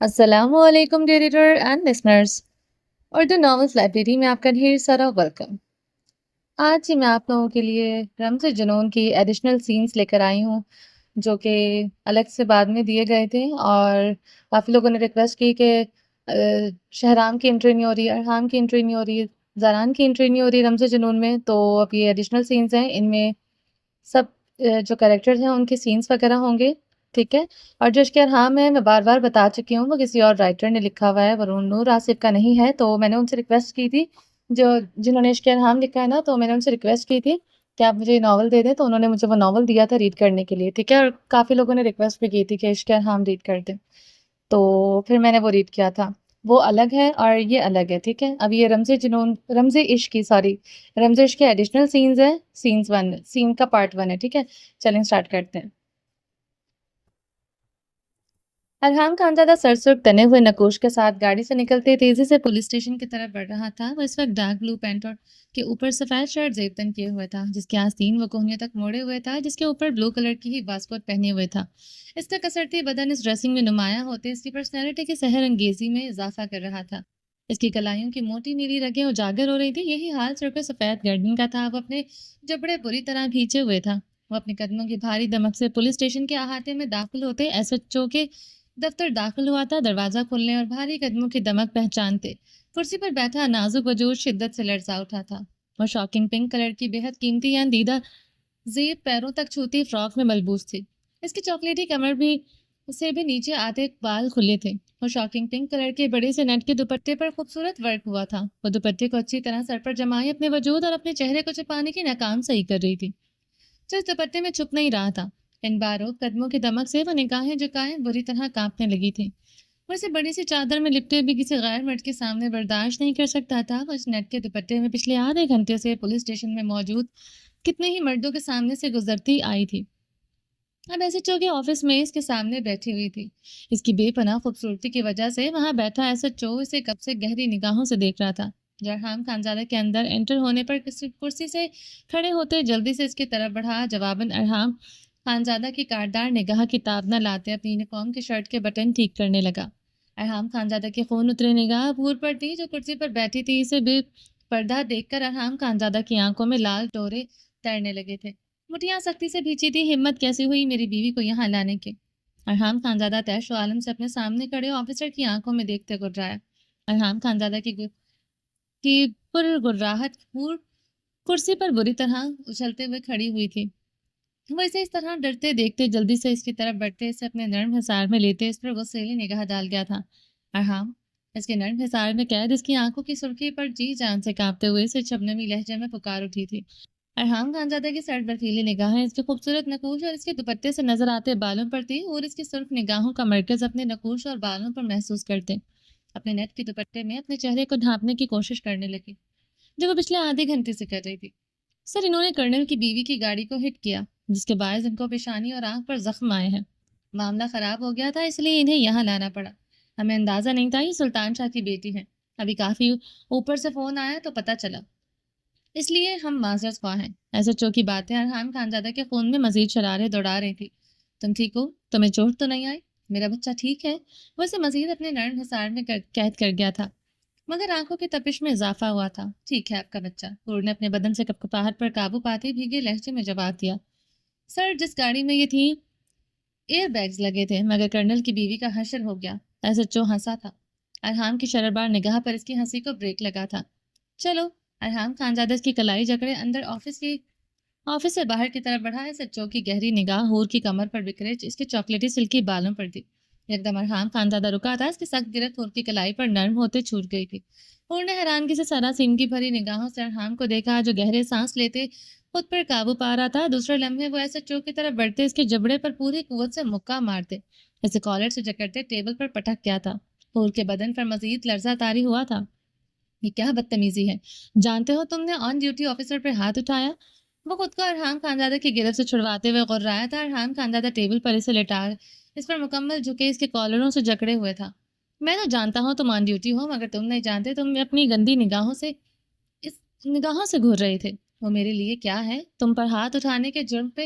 السلام علیکم dear reader and listeners, Urdu novels library میں آپ کا ڈھیر سارا ویلکم۔ آج ہی میں آپ لوگوں کے لیے رمز جنون کی ایڈیشنل سینز لے کر آئی ہوں جو کہ الگ سے بعد میں دیے گئے تھے، اور کافی لوگوں نے ریکویسٹ کی کہ شہرام کی انٹری نہیں ہو رہی، ارحام کی انٹری نہیں ہو رہی، زاران کی انٹری نہیں ہو رہی رمز جنون میں، تو اب یہ ایڈیشنل سینز ہیں، ان میں سب جو کریکٹرز ہیں ان کے سینس وغیرہ ہوں گے، ٹھیک ہے۔ اور جو عشق ارحام ہے میں بار بار بتا چکی ہوں، وہ کسی اور رائٹر نے لکھا ہوا ہے، ورون نور آصف کا نہیں ہے، تو میں نے ان سے ریکویسٹ کی تھی جنہوں نے عشق ارحام لکھا ہے نا، تو میں نے ان سے ریکویسٹ کی تھی کہ آپ مجھے یہ ناول دے دیں، تو انہوں نے مجھے وہ ناول دیا تھا ریڈ کرنے کے لیے، ٹھیک ہے۔ اور کافی لوگوں نے ریکویسٹ بھی کی تھی کہ عشق ارحام ریڈ کر دیں، تو پھر میں نے وہ ریڈ کیا تھا، وہ الگ ہے اور یہ الگ ہے، ٹھیک ہے۔ اب یہ رمز جنون، رمز عشق کی سوری رمز عشق کے ایڈیشنل سینز ہیں، سین کا پارٹ 1 ہے، ٹھیک ہے۔ چلیں اسٹارٹ کرتے ہیں۔ ارحام خانزادہ سرسبز تنے ہوئے نقوش کے ساتھ گاڑی سے نکلتے تیزی سے پولیس اسٹیشن کی طرف بڑھ رہا تھا۔ وہ اس وقت ڈارک بلو پینٹ اور کے اوپر سفید شرٹ زیب تن کیے ہوئے تھا، جس کے آستین وہ کوہنیوں تک موڑے ہوئے تھا، جس کے اوپر بلو کلر کی ہی واسکوٹ پہنے ہوئے تھا۔ اس کا کسرتی بدن اس ڈریسنگ میں نمایاں ہوتے اس کی پرسنالٹی کی سحر انگیزی میں اضافہ کر رہا تھا۔ اس کی کلائیوں کی موٹی نیلی رگیں اجاگر ہو رہی تھی، یہی حال سر پہ سفید گردن کا تھا۔ وہ اپنے جبڑے بری طرح کھینچے ہوئے تھا۔ وہ اپنے قدموں کی بھاری دمک سے پولیس اسٹیشن کے احاطے میں داخل ہوتے ایس ایچ او کے دفتر داخل ہوا تھا۔ دروازہ کھلنے اور بھاری قدموں کی دمک پہچانتے کرسی پر بیٹھا نازک وجود شدت سے لرزا اٹھا تھا۔ وہ شاکنگ پنک کلر کی بے حد قیمتی یا دیدہ زیب پیروں تک چھوتی فراک میں ملبوس تھی۔ اس کی چاکلیٹی کمر سے بھی نیچے آتے بال کھلے تھے۔ وہ شاکنگ پنک کلر کے بڑے سے نیٹ کے دوپٹے پر خوبصورت ورک ہوا تھا۔ وہ دوپٹے کو اچھی طرح سر پر جمائے اپنے وجود اور اپنے چہرے کو چھپانے کی ناکام صحیح کر رہی تھی، جو اس دوپٹے میں چھپ نہیں رہا تھا۔ ان باروک قدموں کی دمک سے وہ نگاہیں جھکائے بری طرح کانپنے لگی تھی۔ وہ اسے بڑی سی چادر میں لپٹے بھی کسی غیر مرد کے سامنے برداشت نہیں کر سکتا تھا۔ وہ اس نیٹ کے دوپٹے میں پچھلے آدھے گھنٹے سے پولیس اسٹیشن میں موجود کتنے ہی مردوں کے سامنے سے گزرتی آئی تھی، اب ایس ایچ او کے آفس میں اس کے سامنے بیٹھی ہوئی تھی۔ اس کی بے پناہ خوبصورتی کی وجہ سے وہاں بیٹھا ایس ایچ او اسے کب سے گہری نگاہوں سے دیکھ رہا تھا۔ ارحام خانزادہ کے اندر انٹر ہونے پر کرسی سے کھڑے ہوتے جلدی سے اس کی طرف بڑھا۔ جواباً ارحام خانزادہ کی کاردار نگاہ کی تاب نہ لاتے اپنی یونیفارم کی شرٹ کے بٹن ٹھیک کرنے لگا۔ ارحام خانزادہ کی خون اترے نگاہ پور پر تھی جو کرسی پر بیٹھی تھی۔ اسے بے پردہ دیکھ کر ارحام خانزادہ کی آنکھوں میں لال ڈورے تیرنے لگے تھے۔ مٹھیاں سختی سے بھینچی تھی۔ ہمت کیسی ہوئی میری بیوی کو یہاں لانے کی؟ ارحام خانزادہ تیش و عالم سے اپنے سامنے کھڑے آفیسر کی آنکھوں میں دیکھتے گررایا۔ ارحام خانزادہ کی پر گراہٹ پور کرسی پر بری طرح اچھلتے ہوئے کھڑی ہوئی تھی۔ وہ اسے اس طرح ڈرتے دیکھتے جلدی سے اس کی طرف بڑھتے اسے اپنے نرم حصار میں لیتے اس پر غصیلی نگاہ ڈال گیا تھا۔ ارحام اس کے نرم حصار میں قید اس کی آنکھوں کی سرخی پر جی جان سے کانپتے ہوئے اسے شبنمی لہجے میں پکار اٹھی تھی۔ ارحام خانزادہ کی سرد برفیلی نگاہیں اس کے خوبصورت نقوش اور اس کے دوپٹے سے نظر آتے بالوں پر تھی، اور اس کی سرخ نگاہوں کا مرکز اپنے نقوش اور بالوں پر محسوس کرتے اپنے نیٹ کے دوپٹے میں اپنے چہرے کو ڈھانپنے کی کوشش کرنے لگی جو وہ پچھلے آدھے گھنٹے سے کر رہی تھی۔ سر، انہوں نے کرنل کی بیوی کی گاڑی کو ہٹ کیا جس کے باعث ان کو پیشانی اور آنکھ پر زخم آئے ہیں۔ معاملہ خراب ہو گیا تھا، اس لیے انہیں یہاں لانا پڑا۔ ہمیں اندازہ نہیں تھا یہ سلطان شاہ کی بیٹی ہے، ابھی کافی اوپر سے فون آیا تو پتہ چلا، اس لیے ہم معذرت خواہ ہیں۔ ایسے چوکی باتیں ارحام خانزادہ کے خون میں مزید شرارے دوڑا رہی تھی۔ تم ٹھیک ہو؟ تمہیں چوٹ تو نہیں آئی؟ میرا بچہ ٹھیک ہے؟ وہ اسے مزید اپنے نرم حصار میں قید کر گیا تھا، مگر آنکھوں کی تپش میں اضافہ ہوا تھا۔ ٹھیک ہے آپ کا بچہ، پور نے اپنے بدن سے کپکپاہٹ پر قابو پاتے بھیگے لہجے میں جواب دیا۔ سر، جس گاڑی میں یہ تھی ایئر بیگز لگے تھے، مگر کرنل کی بیوی کا حشر ہو گیا۔ ایسے چو ہنسا تھا۔ ارحام کی شرربار نگاہ پر اس کی ہنسی کو بریک لگا تھا۔ چلو، ارحام خانزادہ اس کی کلائی جکڑے اندر آفس سے باہر کی طرف بڑھا۔ ایسے چو کی گہری نگاہ ہور کی کمر پر بکھرے اس کے چاکلیٹی سلکی بالوں پر تھی۔ یکدم ارحام خانزادہ رکا تھا، اس کی سخت گرفت ہور کی کلائی پر نرم ہوتے چھوٹ گئی تھی۔ ہور نے حیرانگی سے سراسیمگی کی بھری نگاہوں سے ارحام کو دیکھا جو گہرے سانس لیتے خود پر قابو پا رہا تھا۔ دوسرے لمحے وہ ایسے چو کی طرف بڑھتے اس کے جبڑے پر پوری قوت سے مکہ مارتے اسے کالر سے جکڑتے ٹیبل پر پٹک گیا تھا۔ ہور کے بدن پر مزید لرزہ طاری ہوا تھا۔ یہ کیا بدتمیزی ہے؟ جانتے ہو تم نے آن ڈیوٹی آفیسر پر ہاتھ اٹھایا؟ وہ خود کو ارحام خانزادہ کی گرفت سے چھڑواتے ہوئے غرایا تھا۔ ارحام خانزادہ ٹیبل پر اسے لٹا اس پر مکمل جھکے اس کے کالروں سے جکڑے ہوئے تھا۔ میں تو جانتا ہوں تم آن ڈیوٹی ہو، مگر تم نہیں جانتے تم اپنی گندی نگاہوں سے گھور رہے تھے۔ وہ میرے لیے کیا ہے؟ تم پر ہاتھ اٹھانے کے جرم پہ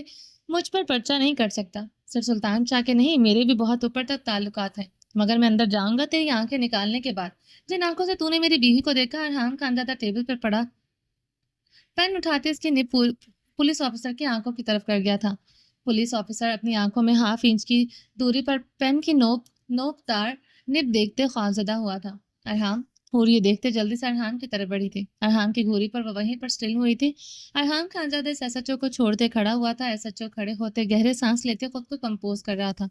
مجھ پر پرچہ نہیں کر سکتا۔ صرف سلطان شاہ کے نہیں، میرے بھی بہت اوپر تک تعلقات ہیں۔ مگر میں اندر جاؤں گا تیری آنکھیں نکالنے کے بعد۔ جن آنکھوں سے تو نے میری بیوی کو دیکھا۔ ارحام خانزادہ ٹیبل پر پڑا پین اٹھاتے اس کی نب پولیس آفیسر کی آنکھوں کی طرف کر گیا تھا۔ پولیس آفیسر اپنی آنکھوں میں ہاف انچ کی دوری پر پین کی نوک دار نب دیکھتے خوفزدہ ہوا تھا۔ ارحام حور یہ دیکھتے جلدی سے ارحام کی طرف بڑھی تھی۔ ارحام کی گھوری پر وہ وہیں پر سٹل ہوئی تھی۔ ارحام خانزادہ اس ایس ایچ او کو چھوڑتے کھڑا ہوا تھا۔ ایس ایچ او کھڑے ہوتے گہرے سانس لیتے خود کو کمپوز کر رہا تھا۔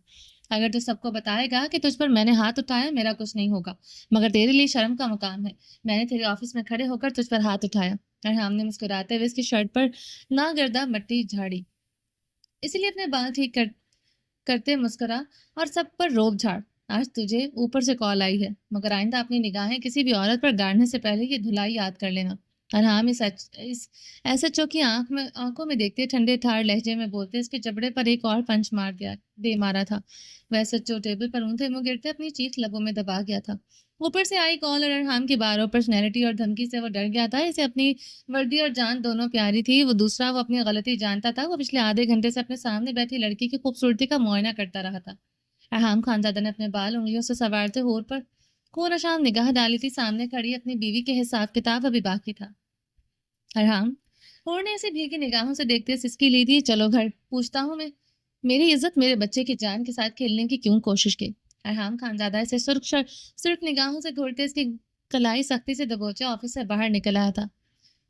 اگر تو سب کو بتائے گا کہ تجھ پر میں نے ہاتھ اٹھایا، میرا کچھ نہیں ہوگا، مگر تیرے لیے شرم کا مقام ہے۔ میں نے تیرے آفس میں کھڑے ہو کر تجھ پر ہاتھ اٹھایا۔ ارحام نے مسکراتے ہوئے اس کی شرٹ پر ناگردہ مٹی جھاڑی، اسی لیے اپنے بال ٹھیک کرتے مسکرا اور سب پر روب جھاڑ۔ آج تجھے اوپر سے کال آئی ہے، مگر آئندہ اپنی نگاہیں کسی بھی عورت پر گاڑنے سے پہلے یہ دھلائی یاد کر لینا۔ ارحام اس ایس ایچ او کی آنکھوں میں دیکھتے ٹھنڈے ٹھار لہجے میں بولتے اس کے جبڑے پر ایک اور پنچ مارا تھا۔ وہ ایس ایچ او ٹیبل پر اونھے منہ گرتے اپنی چیخ لبوں میں دبا گیا تھا۔ اوپر سے آئی کال اور ارحام کی بارو پرسنالٹی اور دھمکی سے وہ ڈر گیا تھا۔ اسے اپنی وردی اور جان دونوں پیاری تھی۔ وہ اپنی غلطی جانتا تھا۔ وہ پچھلے آدھے گھنٹے سے اپنے سامنے بیٹھی لڑکی کی خوبصورتی کا معائنہ کرتا رہا تھا۔ ارحام خانزادہ نے اپنے بال انگلیوں سے سنوارتے ہور پر خوناشام نگاہ ڈالی تھی۔ سامنے کھڑی اپنی بیوی کے حساب کتاب ابھی باقی تھا۔ ارحام ہور نے اسے بھیگی نگاہوں سے دیکھتے سسکی لی تھی۔ چلو گھر، پوچھتا ہوں میں، میری عزت میرے بچے کی جان کے ساتھ کھیلنے کی کیوں کوشش کی؟ ارحام خانزادہ اسے سرخ نگاہوں سے گھورتے اس کی کلائی سختی سے دبوچے آفس سے باہر نکل آیا تھا۔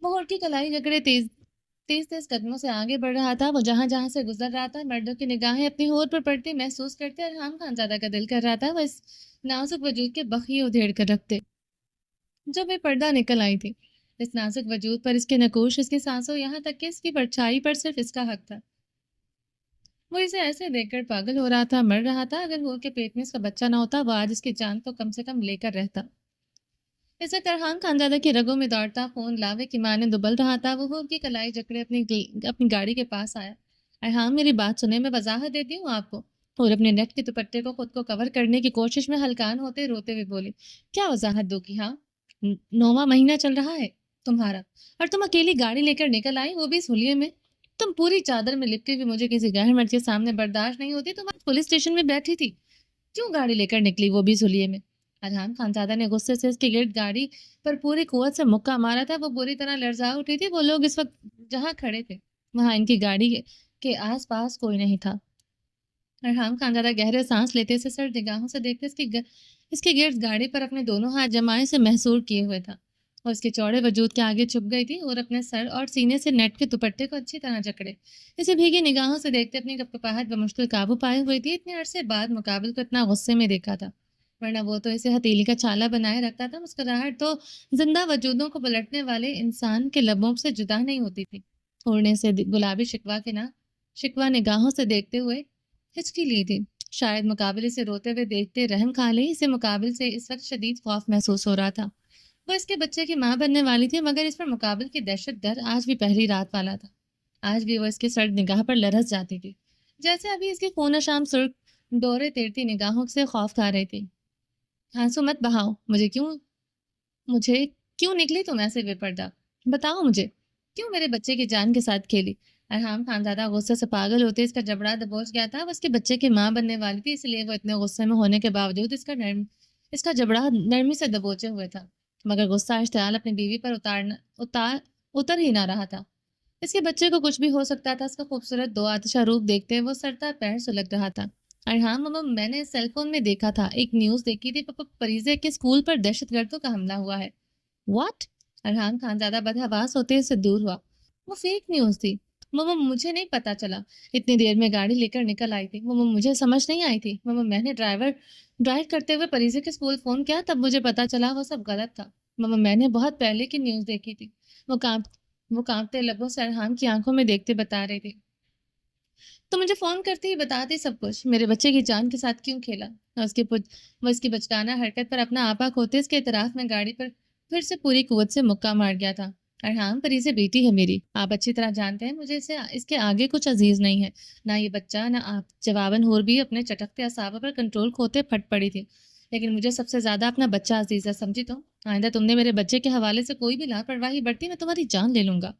وہ ہور کی کلائی جکڑے تیز قدموں سے آگے بڑھ رہا تھا۔ وہ جہاں جہاں سے گزر رہا تھا مردوں کی نگاہیں اپنی ہور پر پڑتی محسوس کرتے ارحام خانزادہ کا دل کر رہا تھا وہ اس نازک وجود کے بخیے ادھیڑ کر رکھتے جو بے پردہ نکل آئی تھی۔ اس نازک وجود پر اس کے نقوش، اس کی سانسوں، یہاں تک کہ اس کی پرچھائی پر صرف اس کا حق تھا۔ وہ اسے ایسے دیکھ کر پاگل ہو رہا تھا، مر رہا تھا۔ اگر ہور کے پیٹ میں اس کا بچہ نہ ہوتا وہ آج اس کی جان تو کم سے کم لے کر رہتا۔ اس وقت ارحام خانزادہ کی رگوں میں دوڑتا خون لاوے کی مانے دبل رہا تھا۔ وہ ہور کی کلائی جکڑے اپنی گاڑی کے پاس آیا۔ ارحام میری بات سنیں، میں وضاحت دیتی ہوں آپ کو۔ اور اپنے نیٹ کے دوپٹے کو خود کو کور کرنے کی کوشش میں ہلکان ہوتے روتے ہوئے بولی، کیا وضاحت دو گی؟ ہاں، 9واں مہینہ چل رہا ہے تمہارا، اور تم اکیلی گاڑی لے کر نکل آئی، وہ بھی اس ہولیے میں۔ تم پوری چادر میں لپٹی ہوئی مجھے کسی غیر مرد کے سامنے برداشت نہیں ہوتی۔ تم آج پولیس اسٹیشن میں بیٹھی تھی، کیوں گاڑی لے کر نکلی، وہ بھی سلیے میں؟ ارحام خانزادہ نے غصے سے اس کے گرد گاڑی پر پوری قوت سے مکہ مارا تھا۔ وہ بری طرح لرزا اٹھی تھی۔ وہ لوگ اس وقت جہاں کھڑے تھے وہاں ان کی گاڑی کے آس پاس کوئی نہیں تھا۔ ارحام خانزادہ گہرے سانس لیتے اسے سرد نگاہوں سے دیکھتے اس کے گرد گاڑی پر اپنے دونوں ہاتھ جمائے سے محصور کیے ہوئے تھا اور اس کے چوڑے وجود کے آگے چھپ گئی تھی اور اپنے سر اور سینے سے نیٹ کے دوپٹے کو اچھی طرح جکڑے اسے بھیگی نگاہوں سے دیکھتے اپنی کپکپاہٹ بمشکل قابو پائے ہوئی تھی۔ اتنے عرصے بعد مقابل کو اتنا غصے میں دیکھا تھا، ورنہ وہ تو اسے ہتیلی کا چھالا بنائے رکھتا تھا۔ مسکراہٹ تو زندہ وجودوں کو پلٹنے والے انسان کے لبوں سے جدا نہیں ہوتی تھی۔ اڑنے سے گلابی شکوہ نگاہوں سے دیکھتے ہوئے ہچکی لی تھی۔ شاید مقابل سے روتے ہوئے دیکھتے رحم کھا لے۔ اسے مقابل سے اس وقت شدید خوف محسوس ہو رہا تھا۔ وہ اس کے بچے کی ماں بننے والی تھی، مگر اس پر مقابل کی دہشت ڈر آج بھی پہلی رات والا تھا۔ آج بھی وہ اس کی سرد نگاہ پر لرز جاتی تھی، جیسے ابھی اس کی خوناشام سرخ ڈورے تیرتی نگاہوں سے خوف کھا رہی تھی۔ آنسو مت بہاؤ، مجھے کیوں نکلی تم ایسے بے پردہ؟ بتاؤ مجھے، کیوں میرے بچے کی جان کے ساتھ کھیلی؟ ارحام خانزادہ غصے سے پاگل ہوتے اس کا جبڑا دبوچ گیا تھا۔ وہ اس کے بچے کی ماں بننے والی تھی، اس لیے وہ اتنے غصے میں ہونے کے باوجود اس کا جبڑا نرمی سے دبوچے ہوئے تھا، مگر غصہ اشتعال اپنی بیوی پر اتر ہی نہ رہا تھا۔ اس کے بچے کو کچھ بھی ہو سکتا تھا۔ اس کا خوبصورت دو آتشہ روپ دیکھتے وہ سرتا پیر سلگ رہا تھا۔ ارحام ماما، میں نے سیل فون میں دیکھا تھا، ایک نیوز دیکھی تھی، پریزے کے اسکول پر دہشت گردوں کا حملہ ہوا ہے۔ واٹ؟ ارحام خانزادہ بدحواس ہوتے سے دور ہوا۔ وہ فیک نیوز تھی ماما، مجھے نہیں پتا چلا، اتنی دیر میں گاڑی لے کر نکل آئی تھی ماما، مجھے سمجھ نہیں آئی تھی ماما، میں نے ڈرائیو کرتے ہوئے پریزے کے اسکول فون کیا، تب مجھے پتا چلا وہ سب غلط تھا ماما، میں نے بہت پہلے کی نیوز دیکھی تھی۔ وہ کانپتے لبوں سے ارحام کی آنکھوں میں دیکھتے بتا رہی تھی، تو مجھے فون کرتے ہی بتاتے سب کچھ، میرے بچے کی جان کے ساتھ کیوں کھیلا۔ وہ اس کی بچکانہ حرکت پر اپنا آپا کھوتے اس کے اعتراف میں گاڑی پر پھر سے پوری قوت سے مکہ مار گیا تھا۔ ارحام، پریزے بیٹی ہے میری، آپ اچھی طرح جانتے ہیں، مجھے اس کے آگے کچھ عزیز نہیں ہے، نہ یہ بچہ نہ آپ۔ جواباً ہور بھی اپنے چٹکتے اعصابوں پر کنٹرول کھوتے پھٹ پڑی تھی، لیکن مجھے سب سے زیادہ اپنا بچہ عزیز ہے، سمجھی؟ تو آئندہ تم نے میرے بچے کے حوالے سے کوئی بھی لاپرواہی برتی، میں تمہاری جان لے لوں گا۔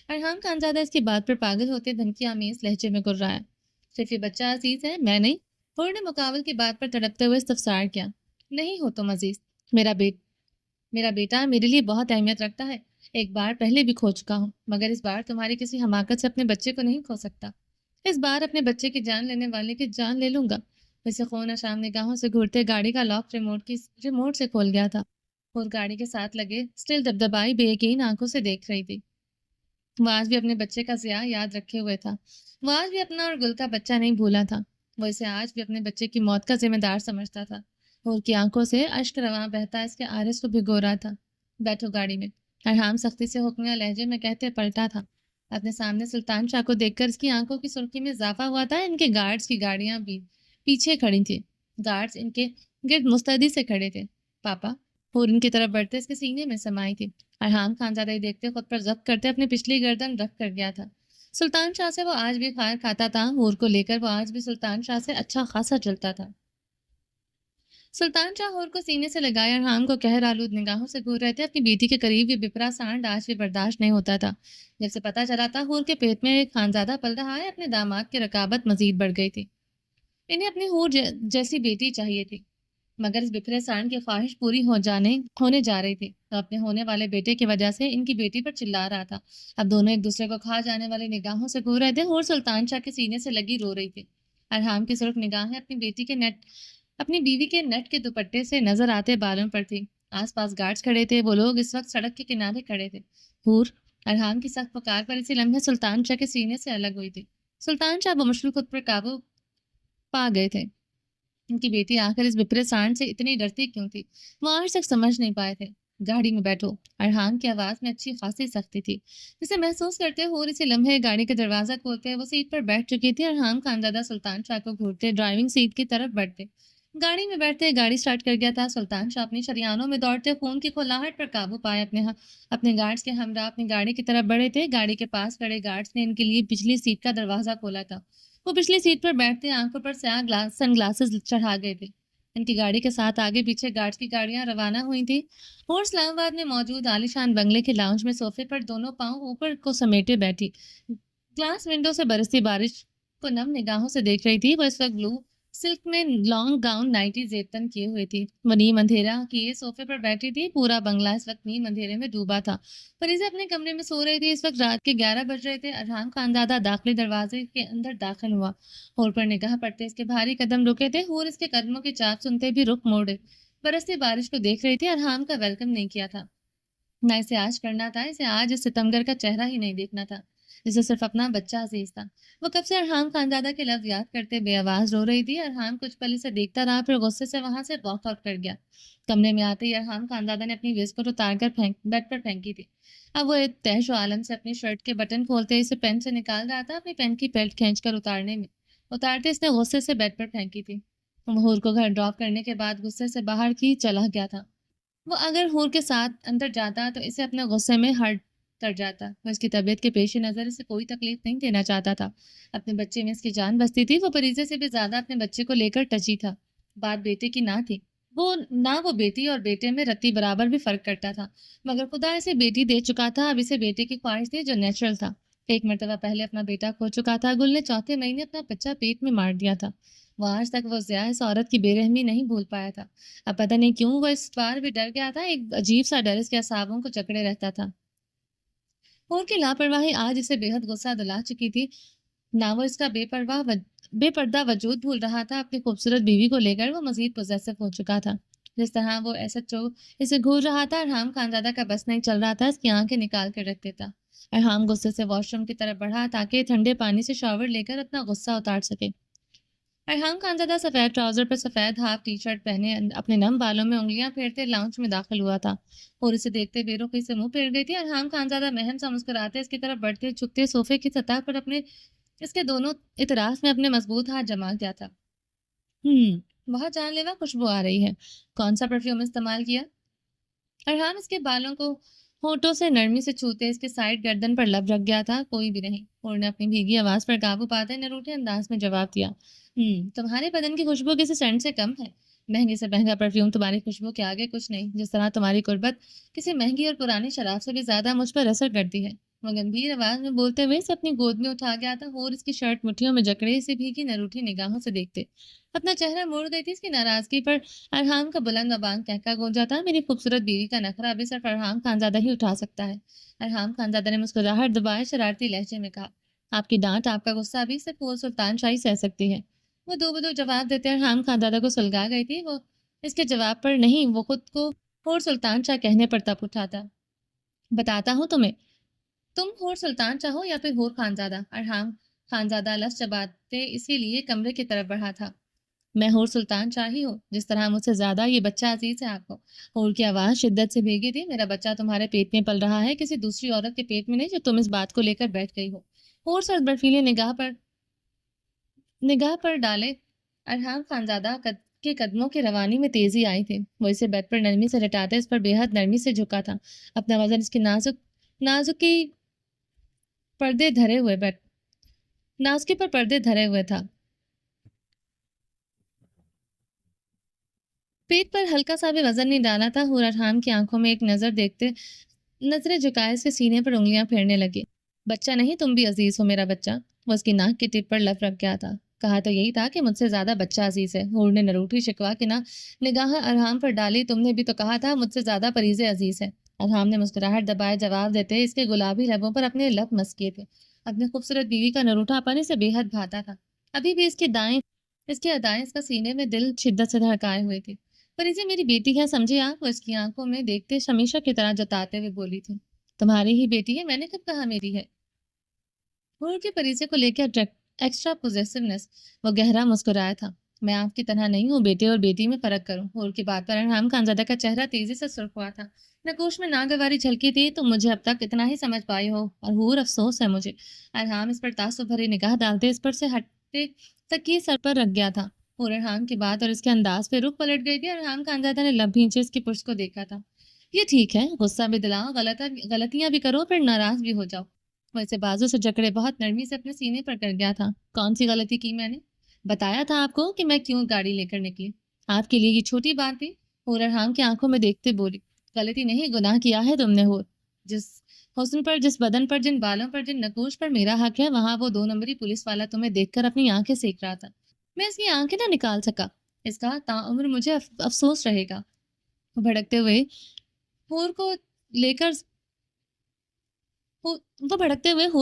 ارحام خانزادہ اس کی بات پر پاگل ہوتے دھمکی آمیز لہجے میں گررایا، صرف یہ بچہ عزیز ہے، میں نہیں۔ ہور نے مقابل کی بات پر تڑپتے ہوئے استفسار کیا۔ نہیں ہو تم عزیز، میرا بیٹ میرا بیٹا میرے لیے بہت اہمیت رکھتا ہے۔ ایک بار پہلے بھی کھو چکا ہوں، مگر اس بار تمہاری کسی حماقت سے اپنے بچے کو نہیں کھو سکتا۔ اس بار اپنے بچے کی جان لینے والے کی جان لے لوں گا۔ ویسے خون شام نگاہوں سے گھورتے گاڑی کا لاک ریموٹ سے کھول گیا تھا اور گاڑی کے ساتھ لگے اسٹل دبدبائی بے یقین آنکھوں سے دیکھ رہی تھی۔ وہ آج بھی اپنے بچے کا ضیاع یاد رکھے ہوئے تھا۔ وہ آج بھی اپنا اور گل کا بچہ نہیں بھولا تھا۔ وہ اسے آج بھی اپنے بچے کی موت کا ذمہ دار سمجھتا تھا۔ اور کی آنکھوں سے اشک رواں بہتا اس کے آرس کو بھگو رہا تھا۔ بیٹھو گاڑی میں، ارحام سختی سے حکمیہ لہجے میں کہتے پلٹا تھا۔ اپنے سامنے سلطان شاہ کو دیکھ کر اس کی آنکھوں کی سرخی میں اضافہ ہوا تھا۔ ان کے گارڈز کی گاڑیاں بھی پیچھے کھڑی تھی۔ گارڈز ان کے گرد مستعدی سے کھڑے تھے۔ پاپا، اور ان کی طرف بڑھتے اس کے سینے میں سمائی تھی۔ ارحام خانزادہ دیکھتے خود پر ضبط کرتے اپنی پچھلی گردن رکھ کر گیا تھا۔ سلطان شاہ سے وہ آج بھی خیر کھاتا تھا، ہور کو لے کر وہ آج بھی سلطان شاہ سے اچھا خاصا چلتا تھا۔ سلطان شاہ ہور کو سینے سے لگائے ارحام کو قہر آلود نگاہوں سے گھور رہے تھے۔ اپنی بیٹی کے قریب یہ بپرا سانڈ آج بھی برداشت نہیں ہوتا تھا۔ جب سے پتہ چلا تھا ہور کے پیٹ میں ایک خانزادہ پل رہا ہے، اپنے داماد کی رقابت مزید بڑھ گئی تھی۔ انہیں اپنی ہور جیسی بیٹی چاہیے تھی، مگر اس بکھرے سانڈ کی خواہش پوری ہونے جا رہی تھی۔ تو اپنے ہونے والے بیٹے کی وجہ سے ان کی بیٹی پر چلا رہا تھا۔ اب دونوں ایک دوسرے کو کھا جانے والی نگاہوں سے گھور رہے تھے۔ ہور سلطان شاہ کے سینے سے لگی رو رہی تھی۔ ارحام کی سرخ نگاہیں اپنی بیوی کے نیٹ کے دوپٹے سے نظر آتے بالوں پر تھی۔ آس پاس گارڈز کھڑے تھے۔ وہ لوگ اس وقت سڑک کے کنارے کھڑے تھے۔ ہور، ارحام کی سخت پکار پر اسی لمحے سلطان شاہ کے سینے سے الگ ہوئی تھی۔ سلطان شاہ بمشکل خود پر قابو پا گئے تھے۔ ان کی بیٹی آخر اس بپرے سانڈ سے اتنی ڈرتی کیوں تھی؟ وہ آج تک سمجھ نہیں پائے تھے۔ گاڑی میں بیٹھو، ارحام کی آواز میں اچھی خاصی سختی تھی، جسے محسوس کرتے ہوئے اسی لمحے گاڑی کا دروازہ کھولتے وہ سیٹ پر بیٹھ چکی تھی۔ ارحام خانزادہ سلطان شاہ کو گھورتے ڈرائیونگ سیٹ کی طرف بڑھتے گاڑی میں بیٹھتے گاڑی سٹارٹ کر گیا تھا۔ سلطان شاہ اپنی شریانوں میں دوڑتے خون کی کھولاہٹ پر قابو پائے اپنے گارڈز کے ہمراہ اپنی گاڑی کی طرف بڑھے تھے۔ گاڑی کے پاس کھڑے گارڈز نے ان کے لیے پچھلی سیٹ کا دروازہ کھولا تھا۔ وہ پچھلی سیٹ پر بیٹھتے آنکھوں پر سیاہ سن گلاسز چڑھا گئے تھے۔ ان کی گاڑی کے ساتھ آگے پیچھے گارڈز کی گاڑیاں روانہ ہوئی تھیں اور اسلام آباد میں موجود عالیشان بنگلے کے لاؤنج میں صوفے پر دونوں پاؤں اوپر کو سمیٹے بیٹھی گلاس ونڈو سے برستی بارش کو نم نگاہوں سے دیکھ رہی تھی۔ وہ اس وقت بلو سلک میں لانگ گاؤن نائٹی زیبتن کیے ہوئی تھی۔ وہ نیم اندھیرا کیے صوفے پر بیٹھی تھی۔ پورا بنگلہ اس وقت نیم اندھیرے میں ڈوبا تھا۔ فریضہ اپنے کمرے میں سو رہی تھی۔ اس وقت رات کے 11 بج رہے تھے۔ ارحام خانزادہ داخلی دروازے کے اندر داخل ہوا۔ ہور پر نگاہ پڑتے اس کے بھاری قدم رکے تھے۔ ہور اس کے قدموں کی چاپ سنتے بھی رخ موڑے برستی بارش کو دیکھ رہی تھی۔ ارحام کا ویلکم نہیں کیا تھا، نہ اسے آج کرنا تھا۔ اسے آج اس ستمگر کا چہرہ ہی نہیں دیکھنا تھا جسے صرف اپنا بچہ عزیز تھا۔ وہ کب سے ارحام خانزادہ کے لفظ یاد کرتے بے آواز رو رہی تھی۔ ارحام کچھ پل اسے دیکھتا رہا، پھر غصے سے وہاں سے واک آؤٹ کر گیا۔ کمرے میں آتے ہی ارحام خانزادہ نے اپنی ویسکوٹ اتار کر بیڈ پر پھینکی تھی۔ اب وہ ایک تہش و عالم سے اپنی شرٹ کے بٹن کھولتے اسے پین سے نکال رہا تھا۔ اپنی پین کی بیلٹ کھینچ کر اتارتے اس نے غصے سے بیڈ پر پھینکی تھی۔ ہور کو گھر ڈراپ کرنے کے بعد غصے سے باہر کی چلا گیا تھا۔ وہ اگر ہور کے ساتھ اندر جاتا تو اسے اپنے غصے میں ہرٹ کر جاتا۔ وہ اس کی طبیعت کے پیش نظر اسے کوئی تکلیف نہیں دینا چاہتا تھا۔ اپنے بچے میں اس کی جان بستی تھی۔ وہ فریضے سے بھی زیادہ اپنے بچے کو لے کر ٹچی تھا۔ بات بیٹے کی نہ تھی، وہ بیٹی اور بیٹے میں رتی برابر بھی فرق کرتا تھا، مگر خدا اسے بیٹی دے چکا تھا۔ اب اسے بیٹے کی خواہش تھی جو نیچرل تھا۔ ایک مرتبہ پہلے اپنا بیٹا کھو چکا تھا۔ گل نے چوتھے مہینے اپنا بچہ پیٹ میں مار دیا تھا۔ وہ آج تک وہ ضیاء اس عورت کی بے رحمی نہیں بھول پایا تھا۔ اب پتہ نہیں کیوں وہ اس بار بھی ڈر گیا تھا۔ ایک عجیب سا ڈر اس کے اعصابوں کو جکڑے رہتا تھا۔ ہور کی لاپرواہی آج اسے بے حد غصہ دلا چکی تھی۔ نہ وہ اس کا بے پردہ وجود بھول رہا تھا، اپنی خوبصورت بیوی کو لے کر وہ مزید پوزیسو ہو چکا تھا۔ جس طرح وہ SHO اسے گھور رہا تھا، ارحام خانزادہ کا بس نہیں چل رہا تھا اس کی آنکھیں نکال کر رکھ دیتا۔ ارحام غصے سے واش روم کی طرف بڑھا تاکہ ٹھنڈے پانی سے شاور لے کر اپنا غصہ اتار سکے۔ ارحام خانزادہ سفید ٹراؤزر پر سفید ہاف ٹی شرٹ پہنے اپنے نم بالوں میں انگلیاں پھیرتے لاؤنج میں داخل ہوا تھا اور اسے دیکھتے بے رخی سے منہ پھیر گئی تھی۔ ارحام خانزادہ مہم سا مسکراتے اس کی طرف بڑھتے جھکتے صوفے کی سطح پر اس کے دونوں اطراف میں اپنے مضبوط ہاتھ جما دیا تھا۔ بہت جان لیوا خوشبو آ رہی ہے۔ کون سا پرفیوم استعمال کیا؟ ارحام اس کے بالوں کو ہونٹوں سے نرمی سے چھوتے اس کے سائڈ گردن پر لب رکھ گیا تھا۔ کوئی بھی نہیں، اور نے اپنی بھیگی آواز پر قابو پاتے نروٹھے انداز میں جواب دیا۔ تمہارے بدن کی خوشبو کسی سینٹ سے کم ہے۔ مہنگے سے مہنگا پرفیوم تمہاری خوشبو کے آگے کچھ نہیں، جس طرح تمہاری قربت کسی مہنگی اور پرانی شراب سے بھی زیادہ مجھ پر اثر کرتی ہے۔ وہ گمبھیر آواز میں بولتے ہوئے اسے اپنی گود میں اٹھا گیا تھا اور اس کی شرٹ مٹھیوں میں جکڑے اسے بھیگی نہ روٹھی نگاہوں سے دیکھتے اپنا چہرہ موڑ گئی تھی اس کی ناراضگی پر ارحام کا بلند و بانگ کہکا گونجا تھا، میری خوبصورت بیوی کا نخرہ ابھی صرف ارحام خانزادہ ہی اٹھا سکتا ہے۔ ارحام خانزادہ نے مسکراہٹ دبائے شرارتی لہجے میں کہا، آپ کی ڈانٹ، آپ کا غصہ ابھی صرف وہ سلطان شاہی سہ سکتی ہے۔ وہ دو بدو جواب دیتے ارحام خانزادہ کو سلگا گئی تھی، وہ اس کے جواب پر نہیں، وہ خود کو اور سلطان شاہ کہنے پر تپ اٹھا تھا۔ بتاتا ہوں تمہیں، تم ہور سلطان چاہو یا پھر ہور خانزادہ، ارحام خانزادہ لفظ چباتے اسی لیے کمرے کی طرف بڑھا تھا۔ میں ہور سلطان چاہی ہوں، جس طرح مجھ سے زیادہ یہ بچہ عزیز ہے آپ کو۔ ہور کی آواز شدت سے بھیگی تھی، میرا بچہ تمہارے پیٹ میں پل رہا ہے، کسی دوسری عورت کے پیٹ میں نہیں جو تم اس بات کو لے کر بیٹھ گئی ہو۔ ہور سر برفیلے نگاہ پر ڈالے ارحام خانزادہ کے قدموں کی روانی میں تیزی آئی تھی۔ وہ اسے بیڈ پر نرمی سے لٹاتے اس پر بے حد نرمی سے جھکا تھا، اپنا وزن اس کی نازکی پر پردے دھرے ہوئے تھا۔ پیٹ پر ہلکا سا بھی وزن نہیں ڈالا تھا۔ ہور ارحام کی آنکھوں میں ایک نظریں جھکائے اس کے سینے پر انگلیاں پھیرنے لگی۔ بچہ نہیں، تم بھی عزیز ہو میرا بچہ۔ وہ اس کی ناک کی ٹپ پر لف رکھ گیا تھا۔ کہا تو یہی تھا کہ مجھ سے زیادہ بچہ عزیز ہے۔ ہور نے نروٹھی شکوا کی نگاہ ارحام پر ڈالی، تم نے بھی تو کہا تھا مجھ سے زیادہ پریزے عزیز ہے۔ ارحام نے مسکراہٹ دبائے جواب دیتے اس کے گلابی لبوں پر اپنے لب مسکے تھے۔ اپنی خوبصورت بیوی کا نروٹھا پن اسے بے حد بھاتا تھا۔ ابھی بھی اس کی ادائیں اس کا سینے میں دل شدت سے دھڑکائے ہوئے تھی۔ پریزے میری بیٹی ہے، سمجھے آپ؟ وہ اس کی آنکھوں میں دیکھتے شمیشہ کی طرح جتاتے ہوئے بولی تھی۔ تمہاری ہی بیٹی ہے، میں نے کب کہا میری ہے؟ ہور کے پریزے کو لے کر ایکسٹرا پوزیسونیس، وہ گہرا مسکرایا تھا۔ میں آپ کی طرح نہیں ہوں، بیٹے اور بیٹی میں فرق کروں۔ ہور کی بات پر ارحام خانزادہ کا چہرہ تیزی سے سرخ ہوا تھا، نقوش میں ناگواری جھلکی تھی۔ تم مجھے اب تک اتنا ہی سمجھ پائی ہو، اور ہور افسوس ہے مجھے۔ ارحام اس پر تعصب بھری نگاہ ڈالتے اس پر سے ہٹتے تکیے سر پر رکھ گیا تھا۔ ہور ارحام کی بات اور اس کے انداز پہ رخ پلٹ گئی تھی۔ ارحام خانزادہ نے لب بھینچے اس کی پشت کو دیکھا تھا۔ یہ ٹھیک ہے، غصہ بھی دلاؤ، غلطیاں بھی کرو، پھر ناراض بھی ہو جاؤ۔ وہ اسے بازو سے جکڑے بہت نرمی سے اپنے سینے پر کر گیا تھا۔ کون سی غلطی کی میں نے؟ بتایا تھا آپ کو کہ میں کیوں گاڑی لے کر نکلی۔ آپ کے لیے یہ چھوٹی بات تھی؟ ہور ارحام کی آنکھوں میں دیکھتے بولی۔ غلطی نہیں، گناہ کیا ہے تم نے ہور۔ جس حسن پر، جس بدن پر، جن بالوں پر، جن نقوش پر میرا حق ہے، وہاں وہ 2 نمبری پولیس والا تمہیں دیکھ کر اپنی آنکھیں سیک رہا تھا۔ میں اس کی آنکھیں نہ نکال سکا، اس کا تعمر مجھے افسوس رہے گا۔ وہ بھڑکتے ہوئے ہور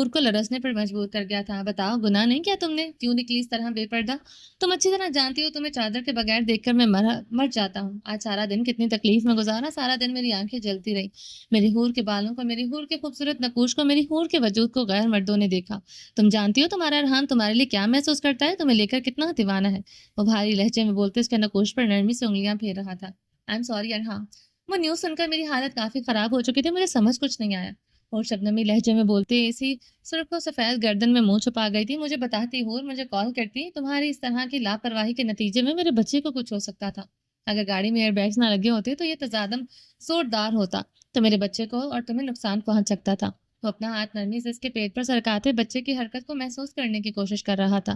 کو لرزنے پر مجبور کر گیا تھا۔ بتاؤ، گناہ نہیں کیا تم نے؟ کیوں نکلی اس طرح بے پردہ؟ تم اچھی طرح جانتی ہو تمہیں چادر کے بغیر دیکھ کر میں مر جاتا ہوں۔ آج سارا دن کتنی تکلیف میں گزارا، سارا دن میری آنکھیں جلتی رہی، میری ہور کے بالوں کو، میری ہور کے خوبصورت نقوش کو، میری ہور کے وجود کو غیر مردوں نے دیکھا۔ تم جانتی ہو تمہارا ارحام تمہارے لیے کیا محسوس کرتا ہے، تمہیں لے کر کتنا دیوانہ ہے۔ وہ بھاری لہجے میں بولتے اس کے نقوش پر نرمی سے انگلیاں پھیر رہا تھا۔ I am sorry Arham. وہ نیوز سن کر میری حالت کافی خراب ہو چکی تھی، مجھے سمجھ کچھ نہیں آیا۔ اور شبنمی لہجے میں بولتے اسی سرخ و سفید گردن میں منہ چھپا گئی تھی۔ مجھے بتاتی ہور، مجھے کال کرتی، تمہاری اس طرح کی لاپرواہی کے نتیجے میں میرے بچے کو کچھ ہو سکتا تھا۔ اگر گاڑی میں ایئر بیگز نہ لگے ہوتے تو یہ تصادم زوردار ہوتا تو میرے بچے کو اور تمہیں نقصان پہنچ سکتا تھا۔ وہ اپنا ہاتھ نرمی سے اس کے پیٹ پر سرکاتے بچے کی حرکت کو محسوس کرنے کی کوشش کر رہا تھا۔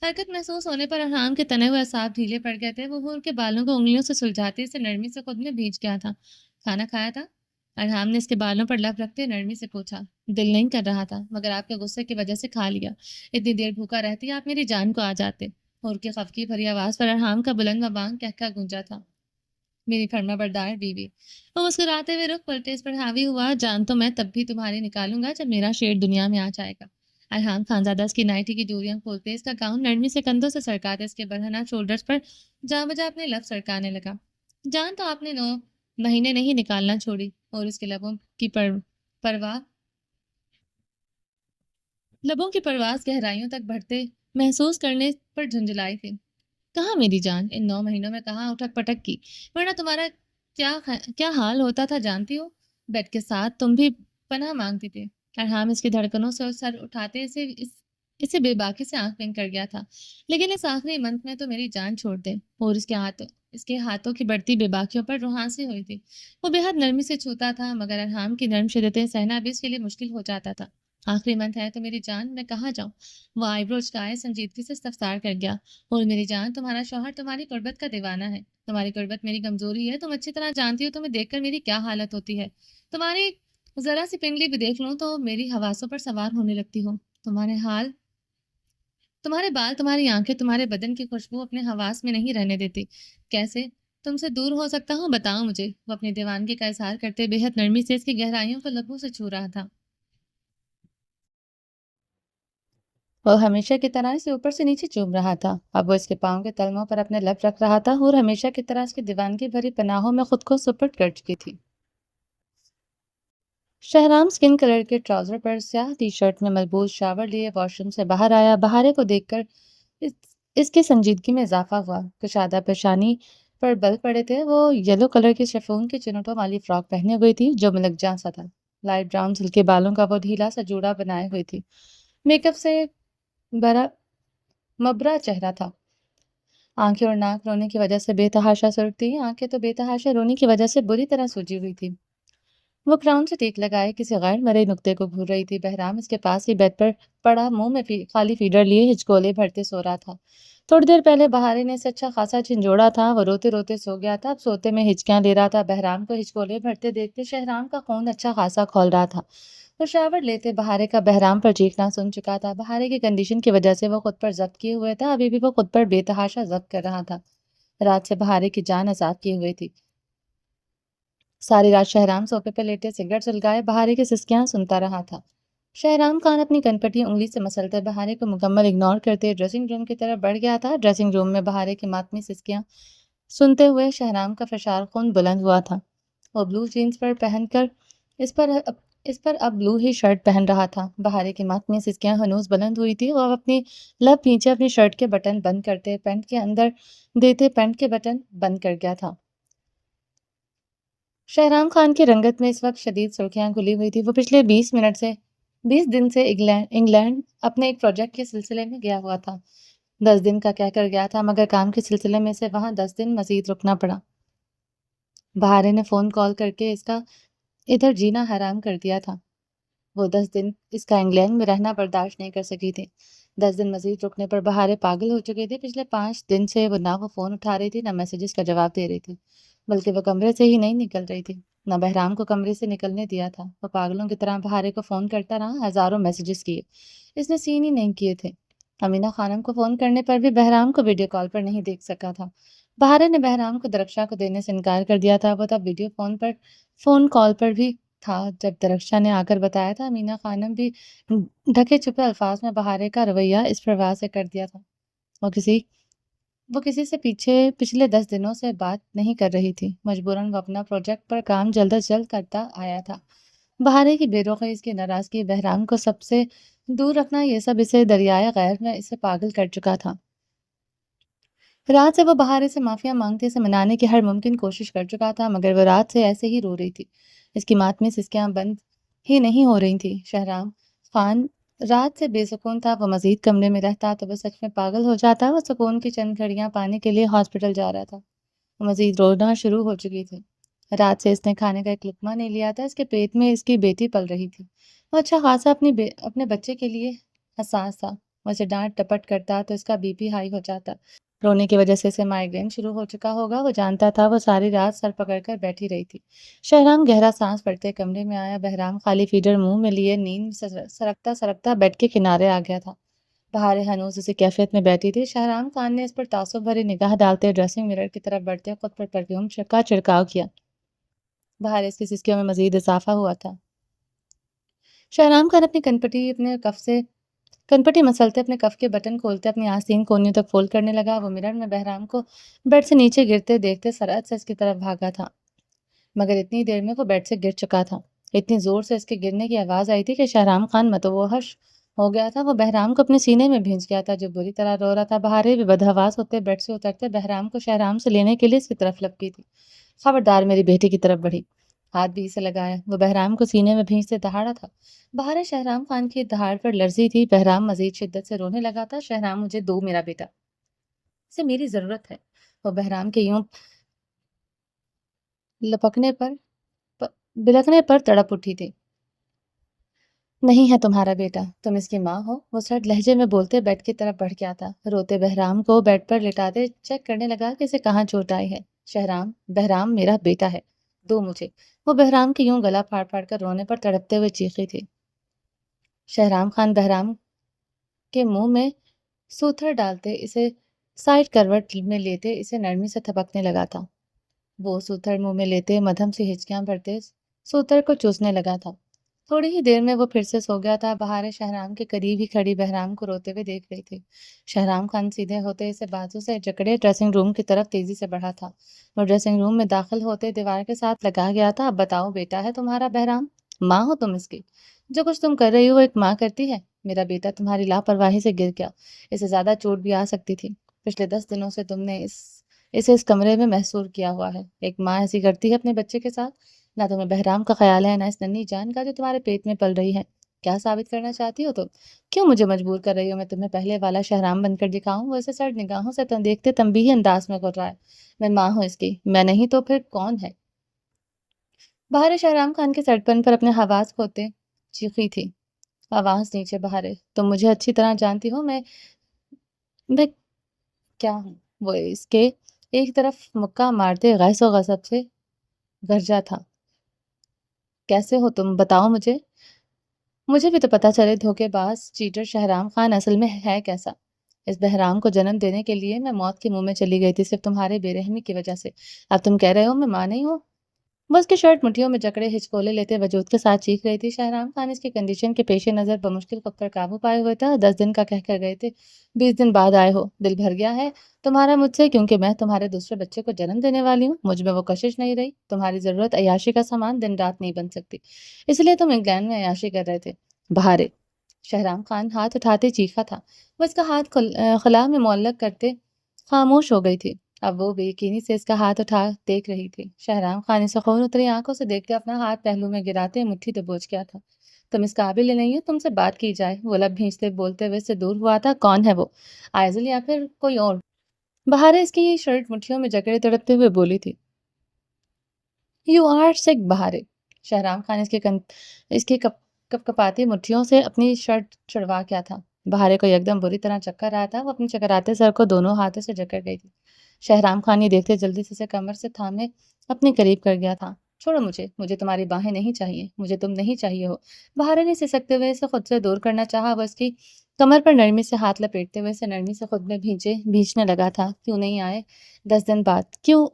حرکت محسوس ہونے پر ارحام کے تنے ہوئے اعصاب ڈھیلے پڑ گئے تھے۔ وہ ہور کے بالوں کو انگلیوں سے سلجھاتے اسے نرمی سے خود میں بھیج گیا تھا۔ کھانا کھایا تھا؟ ارحام نے اس کے بالوں پر لب رکھتے نرمی سے پوچھا۔ دل نہیں کر رہا تھا، مگر آپ کے غصے کی وجہ سے کھا لیا۔ اتنی دیر بھوکا رہتی آپ میری جان کو آ جاتے۔ ہور کی خفگی بھری آواز پر ارحام کا بلند و بانگ کہکا گونجا تھا۔ میری فرما بردار بیوی۔ وہ مسکراتے ہوئے رخ پلٹے اس پر حاوی ہوا۔ جان تو میں تب بھی تمہاری نکالوں گا جب میرا شیر دنیا میں آ جائے گا۔ ارحام خانزادہ اس کی نائٹی کی ڈوریاں کھولتے اس کا گاؤن نرمی سے کندھوں سے سرکاتے اس کے برہنہ شولڈرز پر جا بجا اپنے لب سرکانے لگا۔ جان تو آپ نے 9 مہینے نہیں نکالنا چھوڑی۔ اور اس کے لبوں کی پرواز گہرائیوں تک بڑھتے محسوس کرنے پر جھنجھلائی تھی۔ کہاں میری جان، ان 9 مہینوں میں کہاں اٹھک پٹک کی، ورنہ تمہارا کیا حال ہوتا تھا جانتی ہو؟ بیڈ کے ساتھ تم بھی پناہ مانگتی تھی۔ ارحام اس کی دھڑکنوں سے سر اٹھاتے اسے بے باکی سے آنکھ بند کر گیا تھا۔ لیکن اس آخری منت میں تو میری جان چھوڑ دے۔ اور اس کے ہاتھوں کی بڑھتی بے باکیوں پر روحانسی ہوئی تھی۔ وہ بے حد نرمی سے چھوتا تھا، مگر ارحام کی نرم شدتیں سہنا بھی اس کے لیے مشکل ہو جاتا تھا۔ آخری منت ہے تو میری جان، میں کہاں جاؤں؟ وہ آئیبرو چکائے سنجیدگی سے استفسار کر گیا۔ اور میری جان، تمہارا شوہر تمہاری قربت کا دیوانہ ہے۔ تمہاری قربت میری کمزوری ہے، تم اچھی طرح جانتی ہو تمہیں دیکھ کر میری کیا حالت ہوتی ہے۔ تمہاری ذرا سی پنڈلی بھی دیکھ لوں تو میری حواسوں پر سوار ہونے لگتی ہو۔ تمہارے بال، تمہاری آنکھیں، تمہارے بدن کی خوشبو اپنے حواس میں نہیں رہنے دیتی۔ کیسے تم سے دور ہو سکتا ہوں؟ بتاؤ مجھے۔ وہ اپنی دیوانگی کا اظہار کرتے بے حد نرمی سے اس کی گہرائیوں کو لبوں سے چھو رہا تھا۔ وہ ہمیشہ کی طرح اسے اوپر سے نیچے چوم رہا تھا۔ اب وہ اس کے پاؤں کے تلووں پر اپنے لب رکھ رہا تھا اور ہمیشہ کی طرح اس کی دیوانگی بھری پناہوں میں خود کو سپرد کر چکی تھی۔ شہرام سکن کلر کے ٹراؤزر پر سیاہ ٹی شرٹ میں ملبوس شاور لیے واش روم سے باہر آیا۔ بہارے کو دیکھ کر اس اس کی سنجیدگی میں اضافہ ہوا۔ کشادہ پیشانی پر بل پڑے تھے۔ وہ یلو کلر کی شفون کی چنوٹوں والی فراک پہنے ہوئی تھی جو ملک جاں سا تھا۔ لائٹ براؤن سلکے بالوں کا وہ ڈھیلا سا جوڑا بنائے ہوئی تھی۔ میک اپ سے بھرا مبرا چہرہ تھا۔ آنکھیں اور ناک رونے کی وجہ سے بے تحاشا سرخ تھی۔ آنکھیں تو بے تحاشا رونے کی وجہ سے بری طرح سوجی ہوئی تھی۔ وہ کراؤن سے ٹیک لگائے کسی غیر مرئی نقطے کو گھور رہی تھی۔ بہرام اس کے پاس ہی بیڈ پر پڑا منہ میں خالی فیڈر لیے ہچکولے بھرتے سو رہا تھا۔ تھوڑی دیر پہلے بہارے نے اسے اچھا خاصا جھنجھوڑا تھا۔ وہ روتے روتے سو گیا تھا، اب سوتے میں ہچکیاں لے رہا تھا۔ بہرام کو ہچکولے بھرتے دیکھتے شہرام کا خون اچھا خاصا کھول رہا تھا۔ وہ شاور لیتے بہارے کا بہرام پر چیخنا سن چکا تھا۔ بہارے کی کنڈیشن کی وجہ سے وہ خود پر ضبط کیے ہوئے تھا، ابھی بھی وہ خود پر بے تحاشا ضبط کر رہا تھا۔ رات سے بہارے کی جان عذاب کیے ہوئے تھی۔ ساری رات شہرام صوفے پہ لیٹے سگریٹ سلگائے بہارے کی سسکیاں سنتا رہا تھا۔ شہرام خان اپنی کنپٹی انگلی سے مسلتے بہارے کو مکمل اگنور کرتے ڈریسنگ روم کی طرف بڑھ گیا تھا۔ ڈریسنگ روم میں بہارے کی ماتمی سسکیاں سنتے ہوئے شہرام کا فشار خون بلند ہوا تھا۔ وہ بلو جینز پر پہن کر اس پر اب بلو ہی شرٹ پہن رہا تھا۔ بہارے کی ماتمی سسکیاں ہنوز بلند ہوئی تھی۔ وہ اب اپنی لب نیچے اپنی شرٹ کے بٹن بند کرتے پینٹ کے اندر دیتے پینٹ کے بٹن بند کر گیا تھا۔ شہرام خان کی رنگت میں اس وقت شدید سرخیاں کھلی ہوئی تھی۔ وہ پچھلے 20 دن سے انگلینڈ اپنے ایک پروجیکٹ کے سلسلے میں گیا ہوا تھا۔ 10 دن کا کہہ کر گیا تھا، مگر کام کے سلسلے میں سے وہاں 10 دن مزید رکنا پڑا۔ بہارے نے فون کال کر کے اس کا ادھر جینا حرام کر دیا تھا۔ وہ 10 دن اس کا انگلینڈ میں رہنا برداشت نہیں کر سکی تھی۔ 10 دن مزید رکنے پر بہارے پاگل ہو چکے تھے۔ پچھلے 5 دن سے وہ نہ وہ فون اٹھا رہی تھی، نہ میسیجز کا جواب دے رہی تھی، بلکہ وہ کمرے سے ہی نہیں نکل رہی تھی، نہ بہرام کو کمرے سے نکلنے دیا تھا۔ وہ پاگلوں کی طرح بہارے کو فون کرتا رہا، ہزاروں میسیجز کیے، اس نے سین ہی نہیں کیے تھے۔ امینہ خانم کو فون کرنے پر بھی بہرام کو ویڈیو کال پر نہیں دیکھ سکا تھا۔ بہارے نے بہرام کو درخشاں کو دینے سے انکار کر دیا تھا۔ وہ تب ویڈیو فون کال پر بھی تھا جب درخشاں نے آ کر بتایا تھا۔ امینہ خانم بھی ڈھکے چھپے الفاظ میں بہارے کا رویہ اس پرواہ سے کر دیا تھا۔ وہ کسی سے پچھلے 10 دنوں سے بات نہیں کر رہی تھی۔ مجبوراً وہ اپنا پروجیکٹ پر کام جلد از جلد کرتا آیا تھا۔ بہارے کی بے رخی، اس کی ناراضگی، بہرام کو سب سے دور رکھنا، یہ سب اسے دریائے غیر میں اسے پاگل کر چکا تھا۔ رات سے وہ بہارے سے معافیاں مانگتے اسے منانے کی ہر ممکن کوشش کر چکا تھا، مگر وہ رات سے ایسے ہی رو رہی تھی۔ اس کی ماتمی سسکیاں بند ہی نہیں ہو رہی تھی۔ شہرام خان رات سے بے سکون تھا۔ وہ مزید کمرے میں رہتا تو وہ سچ میں پاگل ہو جاتا۔ وہ سکون کی چند گھڑیاں پانے کے لیے ہاسپٹل جا رہا تھا۔ وہ مزید رونا شروع ہو چکی تھی۔ رات سے اس نے کھانے کا ایک لقمہ نہیں لیا تھا۔ اس کے پیٹ میں اس کی بیٹی پل رہی تھی۔ وہ اچھا خاصا اپنے بچے کے لیے حساس تھا۔ وہ اسے ڈانٹ ٹپٹ کرتا تو اس کا بی پی ہائی ہو جاتا۔ رونے کی وجہ سے اسے مائیگرین شروع ہو چکا ہوگا۔ وہ جانتا تھا۔ وہ ساری رات سر پکڑ کر بیٹھی رہی تھی۔ شہرام گہرا سانس پڑتے کمرے میں آیا۔ بہرام خالی فیڈر منہ میں لیے نیند سرکتا سرکتا بیڈ کے کنارے آ گیا تھا۔ بہارے ہنوز اسی کیفیت میں بیٹھی تھی۔ شہرام خان نے اس پر تعصب بھری نگاہ ڈالتے ڈریسنگ مرر کی طرف بڑھتے خود پر پرفیوم کا چھڑکاؤ کیا۔ بہارے اس کی سسکیوں میں مزید اضافہ ہوا تھا۔ شہرام خان اپنی کنپٹی مسلتے اپنے کف کے بٹن کھولتے اپنی آستین کونیوں تک فولڈ کرنے لگا۔ وہ مرر میں بہرام کو بیڈ سے نیچے گرتے دیکھتے سرعت سے اس کی طرف بھاگا تھا، مگر اتنی دیر میں وہ بیڈ سے گر چکا تھا۔ اتنی زور سے اس کے گرنے کی آواز آئی تھی کہ شہرام خان متوحش ہو گیا تھا۔ وہ بہرام کو اپنے سینے میں بھینچ گیا تھا جو بری طرح رو رہا تھا۔ بہارے بھی بدحواس ہوتے بیڈ سے اترتے بہرام کو شہرام سے لینے کے لیے اس کی طرف لپکی تھی۔ خبردار، میری بیٹی کی طرف بڑھی، ہاتھ بھی اسے لگایا۔ وہ بہرام کو سینے میں بھینچتے دہاڑا تھا۔ بہارے شہرام خان کی دہاڑ پر لرزی تھی۔ بہرام مزید شدت سے رونے لگا تھا۔ شہرام، مجھے دو میرا بیٹا، اسے میری ضرورت ہے۔ وہ بہرام کے یوں بلکنے پر تڑپ اٹھی تھی۔ نہیں ہے تمہارا بیٹا، تم اس کی ماں ہو۔ وہ سرد لہجے میں بولتے بیڈ کی طرف بڑھ گیا تھا۔ روتے بہرام کو بیڈ پر لٹاتے چیک کرنے لگا کہ اسے کہاں چوٹ آئی ہے۔ شہرام، بہرام میرا بیٹا ہے۔ دو مجھے۔ وہ بہرام کے یوں گلا پھاڑ پھاڑ کر رونے پر تڑپتے ہوئے چیخی تھی۔ شہرام خان بہرام کے منہ میں سوتھر ڈالتے اسے سائڈ کروٹ میں لیتے اسے نرمی سے تھپکنے لگا تھا۔ وہ سوتھر منہ میں لیتے مدھم سی ہچکیاں بھرتے سوتر کو چوسنے لگا تھا۔ تھوڑی ہی دیر میں وہ پھر سے سو گیا تھا۔ بہاریں شہرام کے قریب ہی کھڑی بہرام کو روتے ہوئے دیکھ رہی تھی۔ شہرام خان سیدھے ہوتے اسے بازو سے جکڑے ڈریسنگ روم کی طرف تیزی سے بڑھا تھا۔ وہ ڈریسنگ روم میں داخل ہوتے دیوار کے ساتھ لگا گیا تھا۔ اب بتاؤ بیٹا ہے تمہارا بہرام؟ ماں ہو تم اس کی؟ جو کچھ تم کر رہی ہو وہ ایک ماں کرتی ہے۔ میرا بیٹا تمہاری لاپرواہی سے گر گیا، اسے زیادہ چوٹ بھی آ سکتی تھی۔ پچھلے 10 دنوں سے تم نے اسے اس کمرے میں محصور کیا ہوا ہے۔ ایک ماں ایسی کرتی ہے اپنے بچے کے ساتھ؟ نہ تمہیں بہرام کا خیال ہے، نہ اس ننھی جان کا جو تمہارے پیٹ میں پل رہی ہے۔ کیا ثابت کرنا چاہتی ہو تم؟ کیوں مجھے مجبور کر رہی ہو میں تمہیں پہلے والا شہرام بن کر دکھاؤں؟ وہ اسے سرد نگاہوں سے دیکھتے تنبیہی انداز میں کر رہا ہے۔ میں ماں ہوں اس کی، میں نہیں تو پھر کون ہے؟ بہاریں شہرام خان کے سڑپن پر اپنے حواس کھوتے چیخی تھی۔ آواز نیچے بہاریں، تم مجھے اچھی طرح جانتی ہو، میں کیا ہوں؟ وہ اس کے ایک طرف مکہ مارتے غیظ و غضب سے گرجا تھا۔ کیسے ہو تم؟ بتاؤ مجھے بھی تو پتا چلے دھوکے باز چیٹر شہرام خان اصل میں ہے کیسا۔ اس بہرام کو جنم دینے کے لیے میں موت کے منہ میں چلی گئی تھی صرف تمہارے بے رحمی کی وجہ سے۔ اب تم کہہ رہے ہو میں ماں نہیں ہوں؟ وہ اس کی شرٹ مٹھیوں میں جکڑے ہچکولے لیتے وجود کے ساتھ چیخ رہی تھی۔ شہرام خان اس کی کنڈیشن کے پیش نظر بمشکل خود پر قابو پائے ہوئے تھا۔ 10 دن کا کہہ کر گئے تھے، 20 دن بعد آئے ہو۔ دل بھر گیا ہے تمہارا مجھ سے کیونکہ میں تمہارے دوسرے بچے کو جنم دینے والی ہوں؟ مجھ میں وہ کشش نہیں رہی۔ تمہاری ضرورت عیاشی کا سامان دن رات نہیں بن سکتی، اس لیے تم انگلینڈ میں عیاشی کر رہے تھے۔ بہاریں شہرام خان ہاتھ اٹھاتے چیخا تھا۔ وہ اس کا ہاتھ خلا میں معلق کرتے خاموش ہو گئی تھی۔ اب وہ بے یقینی سے اس کا ہاتھ اٹھا دیکھ رہی تھی۔ شہرام خان اسے خون اتری آنکھوں سے دیکھتے اپنا ہاتھ پہلو میں گراتے مٹھی دبوچ گیا تھا۔ تم اس قابل نہیں ہو تم سے بات کی جائے۔ وہ لب بھینچتے بولتے ہوئے سے دور ہوا تھا۔ کون ہے وہ؟ آئزل یا پھر کوئی اور؟ بہاریں اس کی شرٹ مٹھیوں میں جکڑے تڑپتے ہوئے بولی تھی۔ یو آر سک بہاریں۔ شہرام خان اس کی کپ کپاتی مٹھیوں سے اپنی شرٹ چھڑوا کیا تھا۔ بہاریں کو یکدم بری طرح چکر آیا تھا۔ وہ اپنے چکراتے سر کو دونوں ہاتھوں سے جکڑ گئی تھی۔ شہرام خان یہ دیکھتے جلدی سے اسے کمر سے تھامے اپنے قریب کر گیا تھا۔ چھوڑو مجھے تمہاری باہیں نہیں چاہیے، مجھے تم نہیں چاہیے ہو۔ بہاریں نے سسکتے ہوئے اسے خود سے دور کرنا چاہا۔ وہ اس کی کمر پر نرمی سے ہاتھ لپیٹتے ہوئے اسے نرمی سے خود میں بھینچنے لگا تھا۔ کیوں نہیں آئے 10 دن بعد؟ کیوں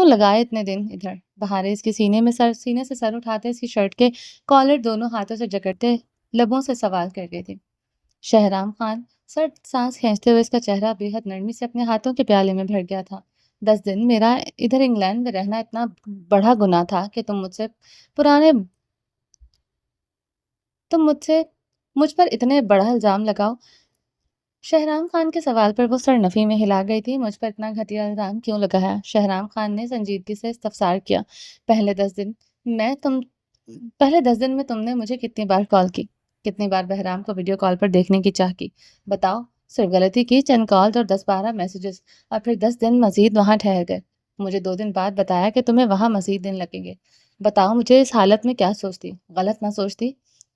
لگائے اتنے دن ادھر؟ بہاریں اس کے سینے سے سر اٹھاتے اس کی شرٹ کے کالر دونوں ہاتھوں سے جکڑتے لبوں سے سوال کر گئی تھی۔ شہرام خان سرد سانس کھینچتے ہوئے اس کا چہرہ بے حد نرمی سے اپنے ہاتھوں کے پیالے میں بھر گیا تھا۔ 10 دن میرا ادھر انگلینڈ میں رہنا اتنا بڑا گناہ تھا کہ مجھ پر اتنے بڑا الزام لگاؤ۔ شہرام خان کے سوال پر وہ سر نفی میں ہلا گئی تھی۔ مجھ پر اتنا گھٹیا الزام کیوں لگایا؟ شہرام خان نے سنجیدگی سے استفسار کیا۔ پہلے 10 دن میں تم نے مجھے کتنی بار کال کی؟ کتنی بار بہرام کو ویڈیو کال پر دیکھنے کی چاہ کی؟ بتاؤ۔ صرف غلطی کی چند کالز اور 10-12 میسیجز، اور پھر 10 دن مزید وہاں ٹھہر گئے۔ مجھے 2 دن بعد بتایا کہ تمہیں وہاں مزید دن لگیں گے۔ بتاؤ مجھے اس حالت میں کیا سوچتی؟ غلط نہ سوچتی؟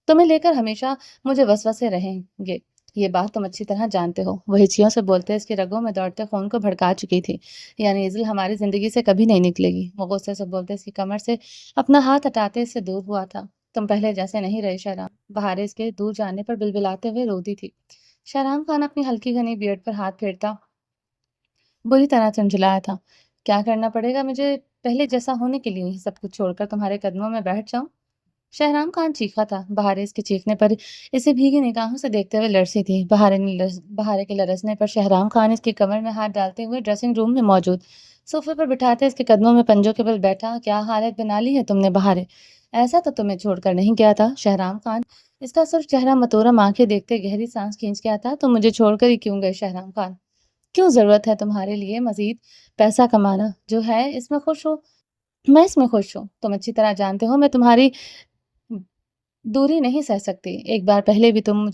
تمہیں لے کر ہمیشہ مجھے وسوسے رہیں گے، یہ بات تم اچھی طرح جانتے ہو۔ وہ ہچیوں سے بولتے اس کی رگوں میں دوڑتے خون کو بھڑکا چکی تھی۔ یعنی ایزل ہماری زندگی سے کبھی نہیں نکلے گی۔ وہ غصے سے بولتے اس کی کمر سے اپنا ہاتھ ہٹاتے اس سے دور ہوا تھا۔ تم پہلے جیسے نہیں رہے شہرام۔ بہاریں اس کے دور جانے پر بلبلاتے ہوئے روتی تھی۔ شہرام خان اپنی ہلکی گھنی بیئرڈ پر ہاتھ پھیرتا بری طرح چنچلایا تھا۔ کیا کرنا پڑے گا مجھے پہلے جیسا ہونے کے لیے سب کچھ چھوڑ کر تمہارے قدموں میں بیٹھ جاؤں؟ شہرام خان چیخا تھا۔ بہاریں اس کے چیخنے پر اسے بھیگی نگاہوں سے دیکھتے ہوئے لرزی تھی۔ بہاریں کے لرزنے پر شہرام خان اس کی کمر میں ہاتھ ڈالتے ہوئے ڈریسنگ روم میں موجود صوفے پر بٹھاتے اس کے قدموں میں پنجوں کے بل بیٹھا۔ کیا حالت بنا لی ہے تم نے بہاریں؟ ایسا تو تمہیں چھوڑ کر نہیں گیا تھا۔ شہرام خان اس کا صرف چہرہ متورم آنکھیں دیکھتے گہری سانس کھینچ گیا تھا۔ تم مجھے چھوڑ کر ہی کیوں گئے شہرام خان؟ کیوں ضرورت ہے تمہارے لیے مزید پیسہ کمانا؟ جو ہے اس میں خوش ہو؟ میں اس میں خوش ہوں۔ تم اچھی طرح جانتے ہو میں تمہاری دوری نہیں سہ سکتی۔ ایک بار پہلے بھی تم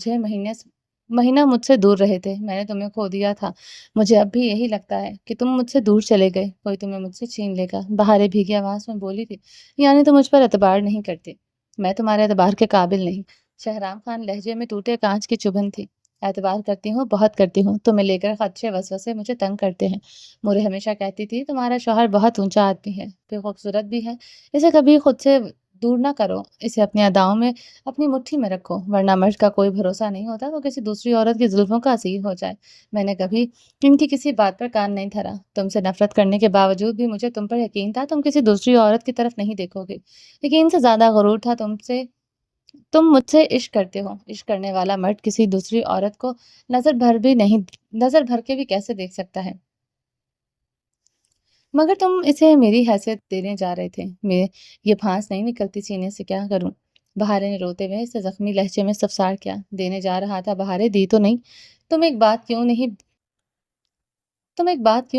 مہینہ مجھ سے دور رہے تھے، میں نے تمہیں کھو دیا تھا۔ مجھے اب بھی یہی لگتا ہے کہ تم مجھ سے دور چلے گئے، کوئی تمہیں مجھ سے چھین لے گا۔ بہاریں بھیگی آواز میں بولی تھی۔ یعنی تم مجھ پر اعتبار نہیں کرتے؟ میں تمہارے اعتبار کے قابل نہیں۔ شہرام خان لہجے میں ٹوٹے کانچ کی چبھن تھی۔ اعتبار کرتی ہوں، بہت کرتی ہوں، تمہیں لے کر خدشے وسوسے مجھے تنگ کرتے ہیں۔ مورے ہمیشہ کہتی تھی تمہارا شوہر بہت اونچا آدمی ہے، پھر خوبصورت بھی ہے، اسے کبھی خود سے دور نہ کرو، اسے اپنی اداؤں میں اپنی مٹھی میں رکھو، ورنہ مرد کا کوئی بھروسہ نہیں ہوتا، وہ کسی دوسری عورت کی زلفوں کا اسیر ہو جائے۔ میں نے کبھی ان کی کسی بات پر کان نہیں دھرا، تم سے نفرت کرنے کے باوجود بھی مجھے تم پر یقین تھا، تم کسی دوسری عورت کی طرف نہیں دیکھو گے۔ یقین سے زیادہ غرور تھا تم مجھ سے عشق کرتے ہو، عشق کرنے والا مرد کسی دوسری عورت کو نظر بھر کے بھی کیسے دیکھ سکتا ہے؟ مگر تم اسے میری حیثیت دینے جا رہے تھے، میں یہ پھانس نہیں نکلتی سینے سے، کیا کروں؟ بہارے نے روتے ہوئے اسے زخمی لہجے میں استفسار کیا۔ دینے جا رہا تھا بہارے، دی تو نہیں؟ تم ایک بات کیوں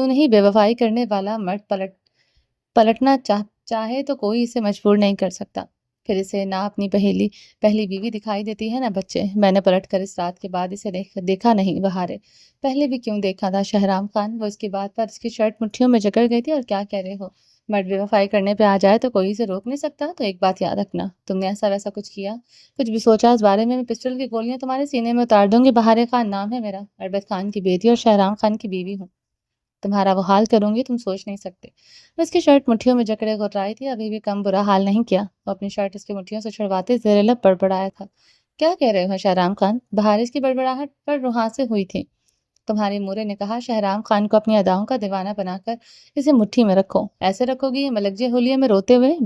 نہیں بے وفائی کرنے والا مرد پلٹنا چاہے تو کوئی اسے مجبور نہیں کر سکتا۔ پھر اسے نہ اپنی پہلی بیوی دکھائی دیتی ہے نہ بچے۔ میں نے پلٹ کر اس رات کے بعد اسے دیکھا نہیں بہارے۔ پہلے بھی کیوں دیکھا تھا شہرام خان، وہ اس کی بات پر اس کی شرٹ مٹھیوں میں جکڑ گئی تھی۔ اور کیا کہہ رہے ہو؟ مرد بے وفائی کرنے پہ آ جائے تو کوئی اسے روک نہیں سکتا۔ تو ایک بات یاد رکھنا، تم نے ایسا ویسا کچھ کیا، کچھ بھی سوچا اس بارے میں پسٹل کی گولیاں تمہارے سینے میں اتار دوں گی۔ بہارے خان نام ہے میرا، اربت خان کی بیٹی اور شہرام خان کی بیوی ہوں۔ تمہارا وہ حال کروں گی تم سوچ نہیں سکتے۔ وہ اس کی شرٹ مٹھیوں میں جکڑے گھٹرائی تھی، ابھی بھی کم برا حال نہیں کیا۔ وہ اپنی شرٹ اس کی مٹھیوں سے چھڑواتے زیر لب بڑبڑایا تھا۔ کیا کہہ رہے ہو شہرام خان؟ بہار اس کی بڑبڑاہٹ پر روحاں سے ہوئی تھی۔ تمہاری مورے نے کہا شہرام خان کو اپنی اداؤں کا دیوانہ بنا کر اسے مٹھی میں رکھو۔ ایسے رکھو گی؟ یہ ملک جے ہولیے میں روتے ہوئے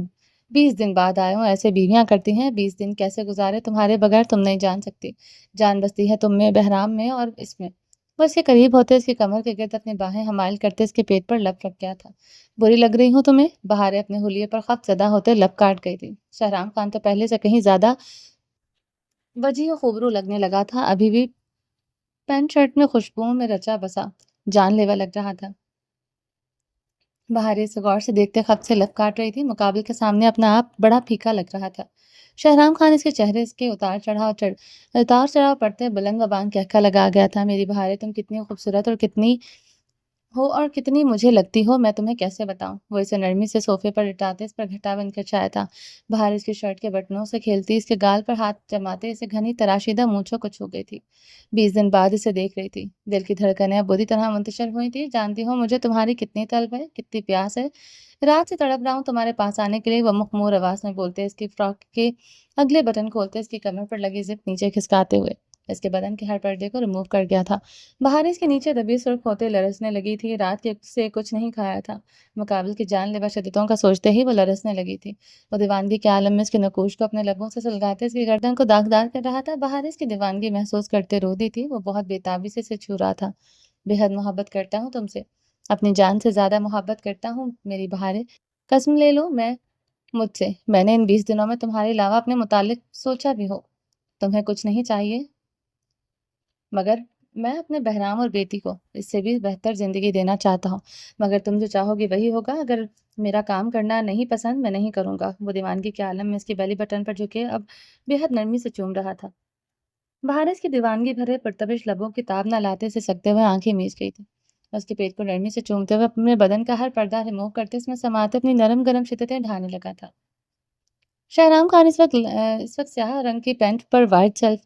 20 دن بعد آئے ہوں، ایسے بیویاں کرتی ہیں۔ 20 دن کیسے گزارے تمہارے بغیر تم نہیں جان سکتی۔ جان بستی ہے تم میں، بہرام میں اور اس میں۔ وہ اس کے قریب ہوتے اس کی کمر کے گرد اپنی باہیں حمائل کرتے اس کے پیٹ پر لب رکھ گیا تھا۔ بری لگ رہی ہوں تمہیں؟ بہارے اپنے حلیے پر خفت زدہ ہوتے لب کاٹ گئی تھی۔ شہرام خان تو پہلے سے کہیں زیادہ وجیح و خوبرو لگنے لگا تھا، ابھی بھی پینٹ شرٹ میں خوشبوؤں میں رچا بسا جان لیوا لگ رہا تھا۔ بہارے سے غور سے دیکھتے خط سے لب کاٹ رہی تھی، مقابل کے سامنے اپنا آپ بڑا پھیکا لگ رہا تھا۔ شہرام خان اس کے چہرے اس کے اتار چڑھاؤ پڑتے بلند و بانگ کہکا لگا گیا تھا۔ میری بہارے تم کتنی خوبصورت اور کتنی مجھے لگتی ہو، میں تمہیں کیسے بتاؤں؟ وہ اسے نرمی سے صوفے پر لٹاتے اس پر گھٹا بن کر چایا تھا۔ بہار اس کی شرٹ کے بٹنوں سے کھیلتی اس کے گال پر ہاتھ جماتے اسے گھنی تراشیدہ مونچھوں کو چھو گئی تھی۔ 20 دن بعد اسے دیکھ رہی تھی، دل کی دھڑکنیں اب بری طرح منتشر ہوئی تھی۔ جانتی ہو مجھے تمہاری کتنی طلب ہے، کتنی پیاس ہے، رات سے تڑپ رہا ہوں تمہارے پاس آنے کے لیے۔ وہ مخمور آواز میں بولتے اس کی فراک کے اگلے بٹن کھولتے اس کی کمر پر لگی زپ نیچے کھسکاتے ہوئے اس کے بدن کے ہر پردے کو ریموو کر گیا تھا۔ بہار اس کے نیچے دبی سرخ ہوتے لرزنے لگی تھی، رات سے کچھ نہیں کھایا تھا، مقابل کی جان لیوا شدتوں کا سوچتے ہی وہ لرزنے لگی تھی۔ وہ دیوانگی کے عالم میں اس کے نقوش کو اپنے لبوں سے سلگاتے اس کی گردن کو داغدار کر رہا تھا۔ بہار اس کی دیوانگی محسوس کرتے رو دی تھی، وہ بہت بےتابی سے اسے چھو رہا تھا۔ بے حد محبت کرتا ہوں تم سے، اپنی جان سے زیادہ محبت کرتا ہوں میری بہارے، قسم لے لو مجھ سے، میں نے ان 20 دنوں میں تمہارے علاوہ اپنے متعلق سوچا بھی ہو۔ تمہیں کچھ نہیں چاہیے مگر میں اپنے بہرام اور بیٹی کو اس سے بھی بہتر زندگی دینا چاہتا ہوں، مگر تم جو چاہو گی وہی ہوگا۔ اگر میرا کام کرنا نہیں پسند میں نہیں کروں گا۔ وہ دیوانگی کے عالم میں اس کی بیلی بٹن پر جھکے اب بے حد نرمی سے چوم رہا تھا۔ بہار اس کی دیوانگی بھرے پرتبش لبوں کی تاب نہ لاتے سے سکتے ہوئے آنکھیں میچ گئی تھی۔ اس کے پیٹ کو نرمی سے چومتے ہوئے اپنے بدن کا ہر پردہ ریموو کرتے اس میں سماتے اپنی نرم گرم شدتیں ڈھانے لگا تھا۔ شہرام خان اس وقت سیاہ رنگ کی پینٹ پر وائٹ سیلف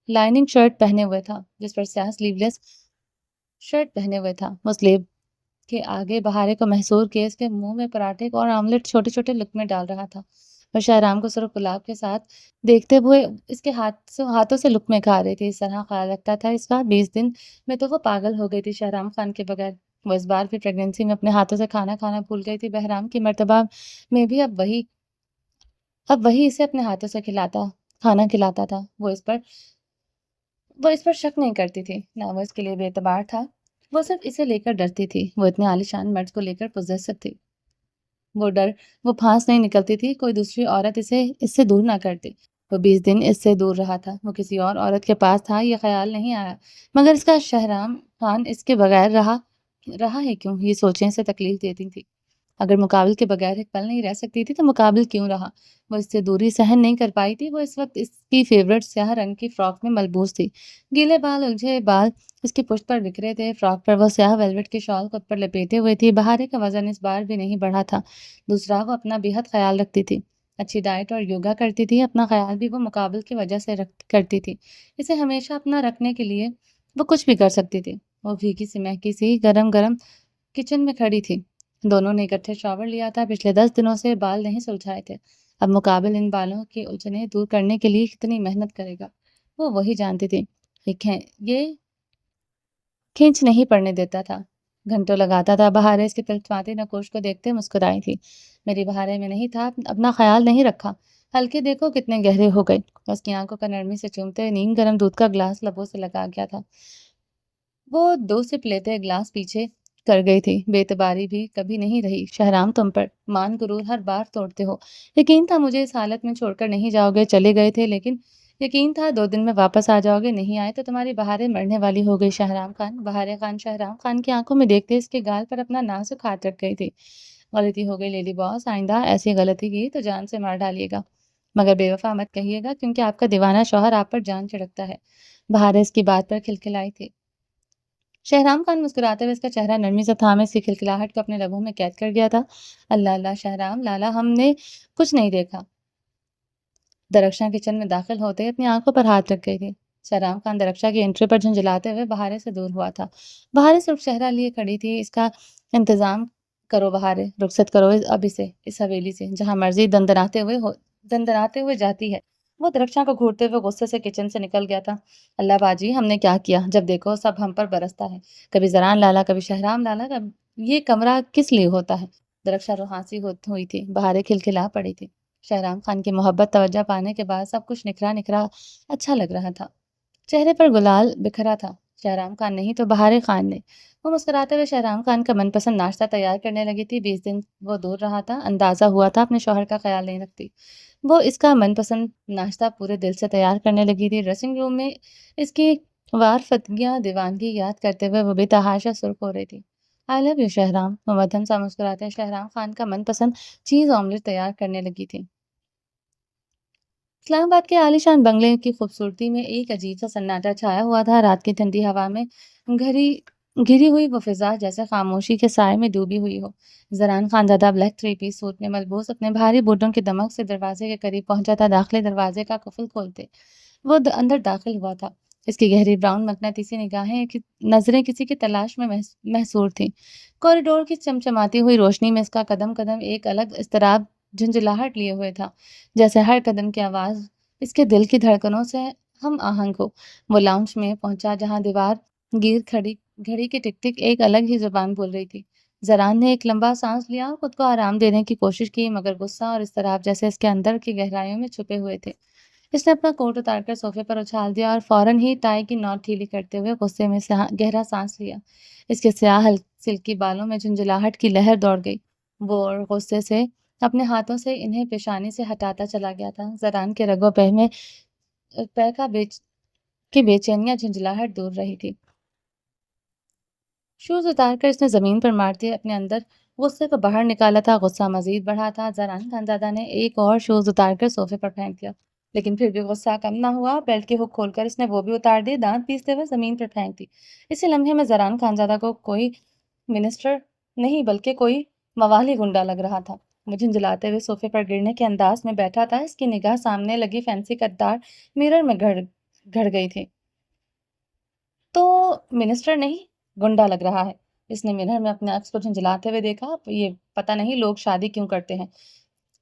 لائننگ شرٹ پہنے ہوئے تھا، جس پر سیاہ سلیو لیس شرٹ پہنے ہوئے تھا۔ وہ سلیب کے آگے بہارے کو محصور کیے اس کے منہ میں پراٹھے اور آملیٹ چھوٹے چھوٹے لقمے ڈال رہا تھا۔ وہ شہرام کو سرخ گلاب کے ساتھ دیکھتے ہوئے اس کے ہاتھوں سے لقمے کھا رہی تھی۔ اس طرح خیال رکھتا تھا اس کا 20 دن میں تو وہ پاگل ہو گئی تھی شہرام خان کے بغیر۔ وہ اس بار بھی پریگنینسی میں اپنے ہاتھوں سے کھانا بھول گئی تھی۔ بہرام کی مرتبہ میں بھی اب وہی اسے اپنے ہاتھوں سے کھانا کھلاتا تھا۔ وہ اس پر شک نہیں کرتی تھی، نہ وہ اس کے لیے بے اعتبار تھا، وہ صرف اسے لے کر ڈرتی تھی۔ وہ اتنے عالیشان مرد کو لے کر پوزیسو تھی، وہ پھانس نہیں نکلتی تھی کوئی دوسری عورت اس سے دور نہ کرتی۔ وہ 20 دن اس سے دور رہا تھا، وہ کسی اور عورت کے پاس تھا یہ خیال نہیں آیا، مگر اس کا شہرام خان اس کے بغیر رہا ہے کیوں، یہ سوچیں اسے تکلیف دیتی تھی۔ اگر مقابل کے بغیر ایک پل نہیں رہ سکتی تھی تو مقابل کیوں رہا؟ وہ اس سے دوری سہن نہیں کر پائی تھی۔ وہ اس وقت اس کی فیورٹ سیاہ رنگ کی فراک میں ملبوس تھی، گیلے الجھے بال اس کی پشت پر بکھرے تھے۔ فراک پر وہ سیاہ ویلوٹ کی شال خود پر لپیٹے ہوئے تھی۔ بہارے کا وزن اس بار بھی نہیں بڑھا تھا۔ دوسرا وہ اپنا بے حد خیال رکھتی تھی، اچھی ڈائٹ اور یوگا کرتی تھی، اپنا خیال بھی وہ مقابل کی وجہ سے کرتی تھی۔ اسے ہمیشہ اپنا رکھنے کے لیے وہ کچھ بھی کر سکتی تھی۔ وہ بھیگی سی مہکی سی گرم گرم کچن میں کھڑی تھی۔ دونوں نے اکٹھے شاور لیا تھا، پچھلے 10 دنوں سے بال نہیں سلجھائے تھے۔ اب مقابل ان بالوں کی الجھنیں دور کرنے کے لیے کتنی محنت کرے گا، وہ وہی جانتی تھی۔ یہ کھینچ نہیں پڑنے دیتا تھا، گھنٹوں لگاتا تھا۔ بہارے اس کی تلفاتی نقوش کو دیکھتے مسکرائی تھی۔ میری بہارے میں نہیں تھا، اپنا خیال نہیں رکھا۔ ہلکے دیکھو کتنے گہرے ہو گئے۔ اس کی آنکھوں کا نرمی سے چومتے نیم گرم دودھ کا گلاس لبوں سے لگا گیا تھا۔ وہ 2 سپ لیتے گلاس پیچھے کر گئی تھی۔ بے اعتباری بھی کبھی نہیں رہی۔ شہرام تم پر مان غرور ہر بار توڑتے ہو۔ یقین تھا مجھے اس حالت میں چھوڑ کر نہیں جاؤ گے، چلے گئے تھے، لیکن یقین تھا 2 دن میں واپس آ جاؤ گے، نہیں آئے تو تمہاری بہاریں مرنے والی ہو گئی۔ شہرام خان، بہارے خان شہرام خان کی آنکھوں میں دیکھتے اس کے گال پر اپنا نازک ہاتھ رکھ گئی تھی۔ غلطی ہو گئی لیڈی باس، آئندہ ایسی غلطی کی تو جان سے مار ڈالیے گا، مگر بے وفا مت کہیے گا، کیونکہ آپ کا دیوانہ شوہر آپ پر جان چھڑکتا ہے۔ بہارے اس کی بات پر کھلکھلائی تھی۔ شہرام خان مسکراتے ہوئے اس کا چہرہ نرمی سے تھامے اس کی کھلکھلاہٹ کو اپنے لبوں میں قید کر گیا تھا۔ اللہ اللہ شہرام لالا، ہم نے کچھ نہیں دیکھا۔ درخشاں کچن میں داخل ہوتے ہی اپنی آنکھوں پر ہاتھ رکھ گئی تھی۔ شہرام خان درخشاں کی انٹری پر جھنجھلاتے ہوئے بہارے سے دور ہوا تھا۔ بہارے صرف چہرہ لیے کھڑی تھی۔ اس کا انتظام کرو بہارے، رخصت کرو اب اسے اس حویلی سے، جہاں مرضی دندناتے ہوئے جاتی ہے۔ وہ درخشاں کو گھورتے ہوئے غصے سے کچن سے نکل گیا تھا۔ اللہ باجی، ہم نے کیا کیا؟ جب دیکھو سب ہم پر برستا ہے، کبھی زران لالا، کبھی شہرام لالا، یہ کمرہ کس لیے ہوتا ہے؟ درخشاں روحانسی ہوئی تھی۔ بہارے کھلکھلا پڑی تھی۔ شہرام خان کی محبت توجہ پانے کے بعد سب کچھ نکھرا نکھرا اچھا لگ رہا تھا۔ چہرے پر گلال بکھرا تھا۔ شہرام خان نہیں تو بہارے خان نے۔ وہ مسکراتے ہوئے شہرام خان کا من پسند ناشتہ تیار کرنے لگی تھی۔ 20 دن وہ دور رہا تھا، اندازہ ہوا تھا اپنے شوہر کا خیال نہیں رکھتی۔ وہ اس کا من پسند ناشتہ پورے دل سے تیار کرنے لگی تھی۔ ڈریسنگ روم میں اس کی وارفتگیاں دیوانگی یاد کرتے ہوئے وہ بے تحاشا سرخ ہو رہی تھی۔ آئی لو یو شہرام، وہ مدھم سا مسکراتے شہرام خان کا من پسند چیز آملیٹ تیار کرنے لگی تھی۔ اسلام آباد کے عالیشان بنگلے کی خوبصورتی میں ایک عجیب سا سناٹا چھایا ہوا تھا۔ رات کی ٹھنڈی ہوا میں گھری ہوئی وہ فضا جیسے خاموشی کے سائے میں ڈوبی ہوئی ہو۔ زران خانزادہ بلیک 3 پیس سوٹ میں ملبوس اپنے بھاری بوٹوں کی دمک سے دروازے کے قریب پہنچا تھا۔ داخلے دروازے کا قفل کھولتے وہ اندر داخل ہوا تھا۔ اس کی گہری براؤن مقناطیسی نظریں کسی کی تلاش میں محصور تھیں۔ کوریڈور کی چمچماتی ہوئی روشنی میں اس کا قدم قدم ایک الگ اضطراب جھنجھلاہٹ لیے ہوئے تھا، جیسے ہر قدم کی آواز اس کے دل کی دھڑکنوں سے ہم آہنگ ہو۔ وہ لاؤنج میں پہنچا جہاں دیوار گیر گھڑی کی ٹک ٹک ایک الگ ہی زبان بول رہی تھی۔ زران نے ایک لمبا سانس لیا اور خود کو آرام دینے کی کوشش کی، مگر غصہ اور اضطراب جیسے اس کے اندر کی گہرائیوں میں چھپے ہوئے تھے۔ اس نے اپنا کوٹ اتار کر صوفے پر اچھال دیا اور فوراً ہی ٹائی کی نوٹ ڈھیلی کرتے ہوئے غصے میں گہرا سانس لیا۔ اس کے سیاہ سلکی بالوں میں جھنجھلاہٹ کی لہر دوڑ گئی۔ وہ اور غصے سے اپنے ہاتھوں سے انہیں پیشانی سے ہٹاتا چلا گیا تھا۔ زران کے رگ و پہ میں بے چینیاں جھنجھلاہٹ دور رہی تھی۔ شوز اتار کر اس نے زمین پر مارتے اپنے اندر غصے کو باہر نکالا تھا۔ غصہ مزید بڑھا تھا۔ زران خانزادہ نے ایک اور شوز اتار کر صوفے پر پھینک دیا، لیکن پھر بھی غصہ کم نہ ہوا۔ بیلٹ کی ہک کھول کر اس نے وہ بھی اتار دی، دانت پیستے ہوئے زمین پر پھینک دی۔ اسی لمحے میں زران خانزادہ کو کوئی منسٹر نہیں بلکہ کوئی موالی گنڈا لگ رہا تھا۔ وہ جھنجھلاتے ہوئے صوفے پر گرنے کے انداز میں بیٹھا تھا۔ اس کی نگاہ سامنے لگی فینسی کٹدار میرر میں گھڑ گئی تھی۔ تو منسٹر نہیں، گنڈا لگ رہا ہے۔ اس نے مرر میں اپنے عکس کو جھنجھلاتے ہوئے دیکھا۔ یہ پتہ نہیں لوگ شادی کیوں کرتے ہیں،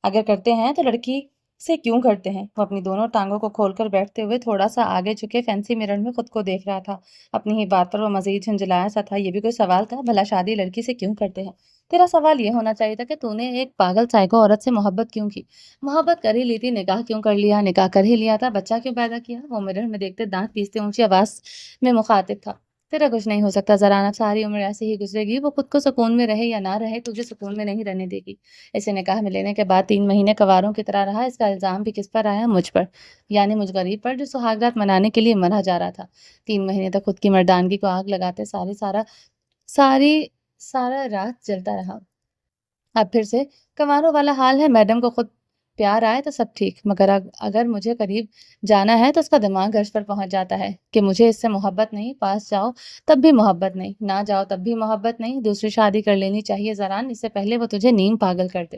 اگر کرتے ہیں تو لڑکی سے کیوں کرتے ہیں؟ وہ اپنی دونوں ٹانگوں کو کھول کر بیٹھتے ہوئے تھوڑا سا آگے جھکے فینسی مرر میں خود کو دیکھ رہا تھا۔ اپنی ہی بات پر وہ مزید جھنجھلایا سا تھا۔ یہ بھی کوئی سوال تھا؟ بھلا شادی لڑکی سے کیوں کرتے ہیں؟ تیرا سوال یہ ہونا چاہیے تھا کہ تو نے ایک پاگل سائیکو عورت سے محبت کیوں کی؟ محبت کر ہی لی تھی، نکاح کیوں کر لیا؟ نکاح کر ہی لیا تھا، بچہ کیوں پیدا کیا؟ وہ مرر میں دیکھتے دانت پیستے اونچی آواز میں مخاطب تھا۔ تیرا کچھ نہیں ہو سکتا زران، اب ساری عمر ایسے ہی گزرے گی۔ وہ خود کو سکون میں رہے یا نہ رہے، تجھے سکون میں نہیں رہنے دے گی۔ اسے نکاح میں لینے کے بعد 3 مہینے کواروں کی طرح رہا۔ اس کا الزام بھی کس پر آیا؟ مجھ پر، یعنی مجھ غریب پر جو سہاگرات منانے کے لیے مرا جا رہا تھا۔ 3 مہینے تک خود کی مردانگی کو آگ لگاتے سارا رات جلتا رہا۔ اب پھر سے کنواروں والا حال ہے۔ میڈم کو خود پیار آئے تو سب ٹھیک، مگر اگر مجھے قریب جانا ہے تو اس کا دماغ گرج پر پہنچ جاتا ہے کہ مجھے اس سے محبت نہیں، پاس جاؤ تب بھی محبت نہیں، نہ جاؤ تب بھی محبت نہیں۔ دوسری شادی کر لینی چاہیے زران، اس سے پہلے وہ تجھے نیم پاگل کر دے۔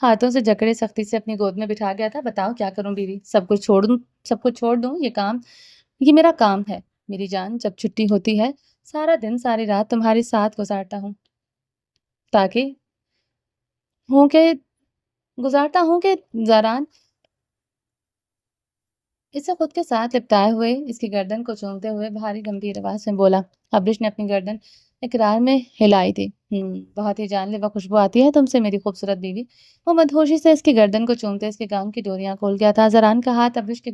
ہاتھوں سے جکڑے سختی سے اپنی گود میں بٹھا گیا تھا۔ بتاؤ کیا کروں بیوی؟ سب کچھ چھوڑ دوں؟ یہ میرا کام ہے میری جان۔ جب چھٹی ہوتی ہے سارا دن ساری رات تمہارے ساتھ تاکہ ہوں کہ گزارتا ہوں کہ زاران اسے خود کے ساتھ لپٹائے ہوئے اس کی گردن کو چومتے ہوئے بھاری گمبھیر آواز میں بولا۔ ابریش نے اپنی گردن اقرار میں ہلائی تھی۔ بہت ہی جان لیوا خوشبو آتی ہے تم سے میری خوبصورت بیوی۔ وہ مدہوشی سے اس کی گردن کو چومتے اس کے گاؤن کی ڈوریاں کھول گیا تھا۔ زران کا ہاتھ ابریش کے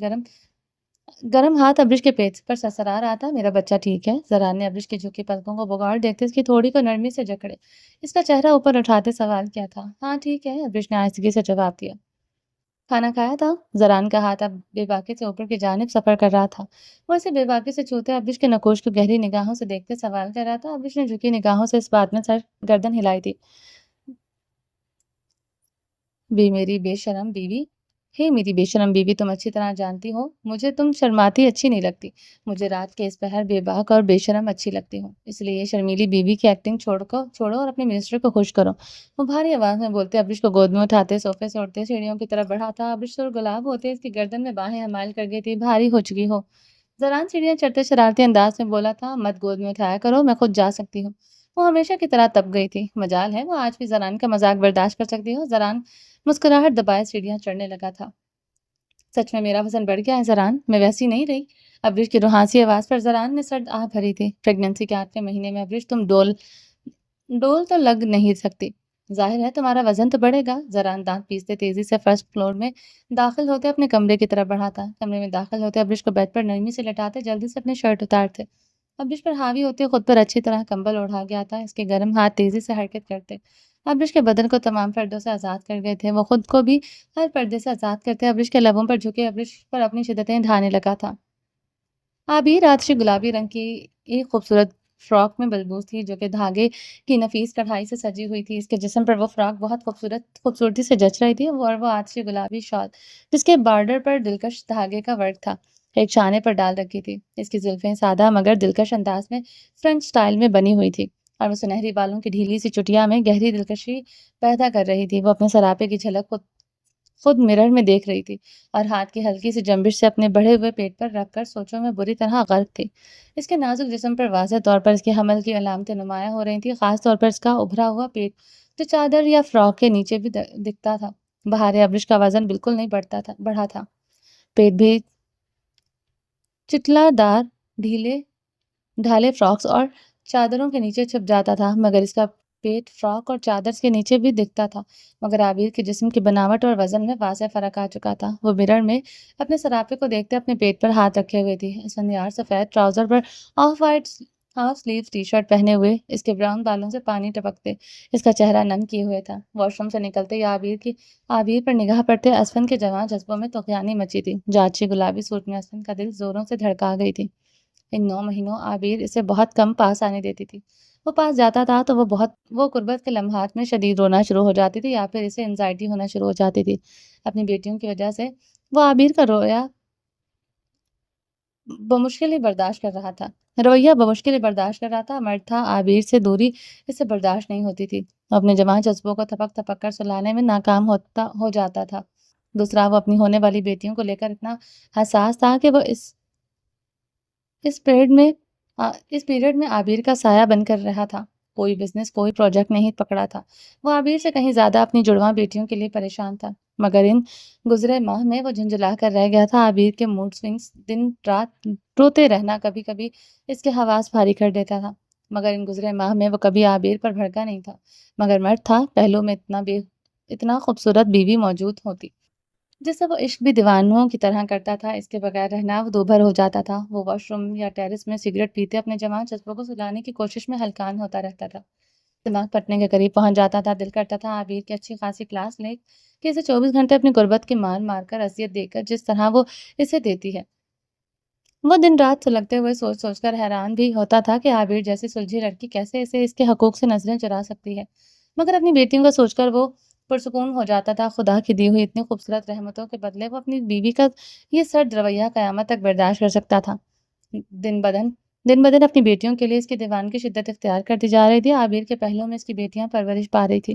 گرم ہاتھ ابریش کے پیٹ پر سرسرا رہا تھا۔ میرا بچہ ٹھیک ہے؟ زران نے ابریش کی جھکی پلکوں کو بگاڑ دیکھتے اس کی تھوڑی کو نرمی سے جکڑے اس کا چہرہ اوپر اٹھاتے سوال کیا تھا۔ ہاں ٹھیک ہے، ابریش نے آہستگی سے جواب دیا۔ کھانا کھایا تھا؟ زران کا ہاتھ اب بے باکی سے اوپر کی جانب سفر کر رہا تھا۔ وہ اسے بے باکی سے چھوتے ابریش کے نقوش کو گہری نگاہوں سے دیکھتے سوال کر رہا تھا۔ ابریش نے جھکی نگاہوں سے اس بات میں گردن ہلائی تھی۔ میری بے شرم بیوی میری بے شرم بیوی، تم اچھی طرح جانتی ہو مجھے تم شرماتی اچھی نہیں لگتی۔ مجھے رات کے اس پہر بے باک اور بے شرم اچھی لگتی ہوں۔ اس لیے یہ شرمیلی بیوی کی ایکٹنگ چھوڑو اور اپنے منسٹر کو خوش کرو۔ وہ بھاری آواز میں بولتے ابریش کو گود میں اٹھاتے صوفے سے اٹھتے سیڑھیوں کی طرف بڑھا تھا۔ ابریش سر گلاب ہوتے اس کی گردن میں باہیں ہمائل کر گئی تھی۔ بھاری ہو چکی ہو؟ زران سیڑھیاں چڑھتے شرارتی انداز میں بولا تھا۔ مت گود میں اٹھایا کرو، میں خود جا سکتی ہوں۔ وہ ہمیشہ کی طرح تپ گئی تھی۔ مجال ہے وہ آج بھی زران کا مذاق برداشت کر سکتی ہو۔ زران مسکراہٹ دبائے سیڑھیاں چڑھنے لگا تھا۔ سچ میں میرا وزن بڑھ گیا ہے زران، میں ویسی نہیں رہی۔ ابریش کی روحانسی آواز پر زران نے سرد آہ بھری تھی۔ پریگننسی کے 8ویں مہینے میں ابریش تم ڈول تو لگ نہیں سکتی۔ ظاہر ہے تمہارا وزن تو بڑھے گا۔ زران دانت پیستے تیزی سے فرسٹ فلور میں داخل ہوتے اپنے کمرے کی طرف بڑھا تھا۔ کمرے میں داخل ہوتے ابریش کو بیڈ پر نرمی سے لٹاتے جلدی سے اپنے شرٹ اتارتے۔ ابریش پر حاوی ہوتے خود پر اچھی طرح کمبل اوڑھا گیا تھا۔ اس کے گرم ہاتھ تیزی سے حرکت کرتے ابریش کے بدن کو تمام پردوں سے آزاد کر گئے تھے۔ وہ خود کو بھی ہر پردے سے آزاد کرتے ابریش کے لبوں پر جھکے ابریش پر اپنی شدتیں ڈھانے لگا تھا۔ عابر آتشی گلابی رنگ کی ایک خوبصورت فراک میں ملبوس تھی جو کہ دھاگے کی نفیس کڑھائی سے سجی ہوئی تھی۔ اس کے جسم پر وہ فراک بہت خوبصورتی سے جچ رہی تھی اور وہ آتشی گلابی شال جس کے بارڈر پر دلکش دھاگے کا ورک تھا ایک شانے پر ڈال رکھی تھی۔ اس کی زلفیں سادہ مگر دلکش انداز میں فرنچ سٹائل میں بنی ہوئی تھی اور وہ سنہری بالوں کی ڈھیلی سی چٹیا میں گہری دلکشی پیدا کر رہی تھی۔ وہ اپنے سراپے کی جھلک خود مرر میں دیکھ رہی تھی اور ہاتھ کی ہلکی سی جنبش سے اپنے بڑھے ہوئے پیٹ پر رکھ کر سوچوں میں بری طرح غرق تھی۔ اس کے نازک جسم پر واضح طور پر اس کے حمل کی علامتیں نمایاں ہو رہی تھیں، خاص طور پر اس کا ابھرا ہوا پیٹ جو چادر یا فراک کے نیچے بھی دکھتا تھا۔ بہارے ابریش کا وزن بالکل نہیں بڑھا تھا۔ پیٹ بھی چٹلا دار ڈھالے فراکس اور چادروں کے نیچے چھپ جاتا تھا، مگر اس کا پیٹ فراک اور چادر کے نیچے بھی دکھتا تھا۔ مگر عابر کے جسم کی بناوٹ اور وزن میں واضح فرق آ چکا تھا۔ وہ مرر میں اپنے سراپے کو دیکھتے اپنے پیٹ پر ہاتھ رکھے ہوئے تھی۔ اسفندیار سفید ٹراؤزر پر off white half sleeve T shirt پہنے ہوئے اس کے براؤن بالوں سے پانی ٹپکتے اس کا چہرہ نم کیے ہوئے تھا۔ واش روم سے نکلتے یا عابر پر نگاہ پڑتے اسفند کے جوان جذبوں میں طغیانی مچی تھی۔ جاچی گلابی سوٹ میں اسفند کا دل زوروں سے دھڑکا گئی تھی۔ ان 9 مہینوں عابر اسے بہت کم پاس آنے دیتی تھی۔ وہ پاس جاتا تھا تو وہ قربت کے لمحات میں شدید رونا شروع ہو جاتی تھی یا پھر اسے انزائٹی ہونا شروع ہو جاتی تھی۔ اپنی بیٹیوں کی وجہ سے وہ عابر کا رویہ بمشکل ہی برداشت کر رہا تھا۔ مرد تھا، عابر سے دوری اسے برداشت نہیں ہوتی تھی۔ وہ اپنے جوان جذبوں کو تھپک تھپک کر سلانے میں ناکام ہو جاتا تھا۔ دوسرا، وہ اپنی ہونے والی بیٹیوں کو لے کر اتنا حساس تھا کہ وہ اس پیریڈ میں عابر کا سایہ بن کر رہا تھا۔ کوئی بزنس، کوئی پروجیکٹ نہیں پکڑا تھا۔ وہ عابر سے کہیں زیادہ اپنی جڑواں بیٹیوں کے لیے پریشان تھا، مگر ان گزرے ماہ میں وہ جھنجھلا کر رہ گیا تھا۔ عابر کے موڈ سوئنگز، دن رات روتے رہنا کبھی کبھی اس کے حواس بھاری کر دیتا تھا، مگر ان گزرے ماہ میں وہ کبھی عابر پر بھڑکا نہیں تھا۔ مگر مرد تھا، پہلو میں اتنا خوبصورت بیوی موجود ہوتی جس سے وہ عشق بھی دیوانوں کی طرح کرتا تھا، اس کے بغیر رہنا وہ دوبھر ہو جاتا تھا۔ وہ واش روم یا ٹیرس میں سگریٹ پیتے اپنے جوان جذبوں کو سلانے کی کوشش میں ہلکان ہوتا رہتا تھا۔ دماغ پھٹنے کے قریب پہنچ جاتا تھا۔ دل کرتا تھا عابر کی اچھی خاصی کلاس لے کہ اسے 24 گھنٹے اپنی غربت کی مار مار کر اذیت دے کر جس طرح وہ اسے دیتی ہے۔ وہ دن رات سلگتے ہوئے سوچ کر حیران بھی ہوتا تھا کہ عابر جیسی سلجھی لڑکی کیسے اسے اس کے حقوق سے نظریں چرا سکتی ہے، مگر اپنی بیٹیوں کا سوچ کر وہ پرسکون ہو جاتا تھا۔ خدا کی دی ہوئی اتنی خوبصورت رحمتوں کے بدلے وہ اپنی بیوی کا یہ سرد رویہ قیامت تک برداشت کر سکتا تھا۔ دن بدن اپنی بیٹیوں کے لیے اس کی دیوانگی شدت اختیار کرتی جا رہی تھی۔ عابر کے پہلوں میں اس کی بیٹیاں پرورش پا رہی تھی۔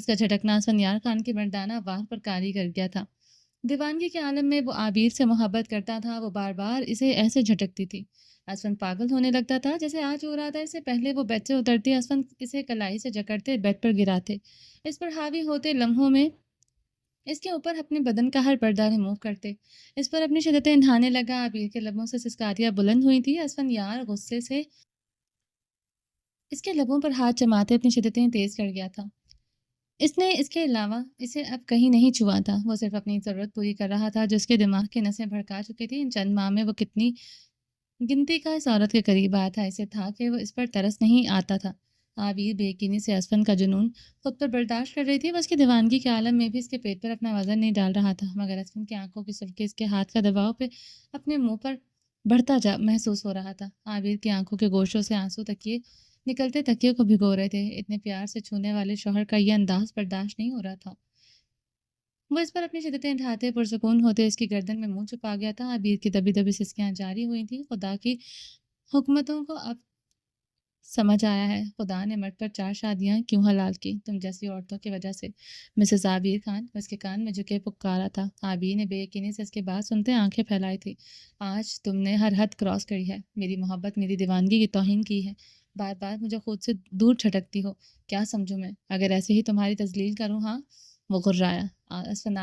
اس کا جھٹکنا اسفندیار خان کی مردانہ واہ پر کاری کر گیا تھا۔ دیوانگی کے عالم میں وہ عابر سے محبت کرتا تھا، وہ بار بار اسے ایسے جھٹکتی تھی۔ اسفند پاگل ہونے لگتا تھا جیسے آج ہو رہا تھا۔ اس سے پہلے وہ بیڈ سے اترتے اسفند اسے کلائی سے جکڑتے بیڈ پر گراتے، اس پر حاوی ہوتے لمحوں میں اس کے اوپر اپنے بدن کا ہر پردہ ریموو کرتے، اس پر اپنی شدتیں ڈھانے لگا۔ عابر کے لبوں سے سسکاریاں بلند ہوئی تھی۔ اسفند یار غصے سے اس کے لبوں پر ہاتھ جماتے اپنی شدتیں تیز کر گیا تھا۔ اس نے اس کے علاوہ اسے اب کہیں نہیں چھوا تھا، وہ صرف اپنی ضرورت پوری کر رہا تھا جو اس کے دماغ کی نسیں بھڑکا چکی تھی۔ ان چند ماہ میں وہ کتنی گنتی کا اس عورت کے قریب آیا تھا، اسے تھا کہ وہ اس پر ترس نہیں آتا تھا۔ عابر بے یقینی سے اسفند کا جنون خود پر برداشت کر رہی تھی، وہ اس کی دیوانگی کے عالم میں بھی اس کے پیٹ پر اپنا وزن نہیں ڈال رہا تھا، مگر اسفند کی آنکھوں کی سلکے اس کے ہاتھ کا دباؤ پہ اپنے منہ پر بڑھتا جا محسوس ہو رہا تھا۔ عابر کی آنکھوں کے گوشوں سے آنسو نکلتے تکیے کو بھگو رہے تھے۔ اتنے پیار سے چھونے والے شوہر کا یہ انداز برداشت نہیں ہو رہا تھا۔ وہ اس پر اپنی شدتیں ڈھاتے پرسکون ہوتے اس کی گردن میں منہ چھپا گیا تھا۔ عابر کی دبی دبی سسکیاں جاری ہوئی تھیں۔ خدا کی حکمتوں کو اب سمجھ آیا ہے، خدا نے مرد پر 4 شادیاں کیوں حلال کی، تم جیسی عورتوں کی وجہ سے۔ مسز عابر خان اس کے کان میں جھکے پکارا تھا۔ عابر نے بے یقینی سے اس کی بات سنتے آنکھیں پھیلائی تھی۔ آج تم نے ہر حد کراس کری ہے، میری محبت میری دیوانگی کی توہین کی ہے، بار بار مجھے خود سے دور چھٹکتی ہو، کیا سمجھوں میں اگر ایسے ہی تمہاری تذلیل کروں؟ ہاں، وہ غرایا۔ اسفند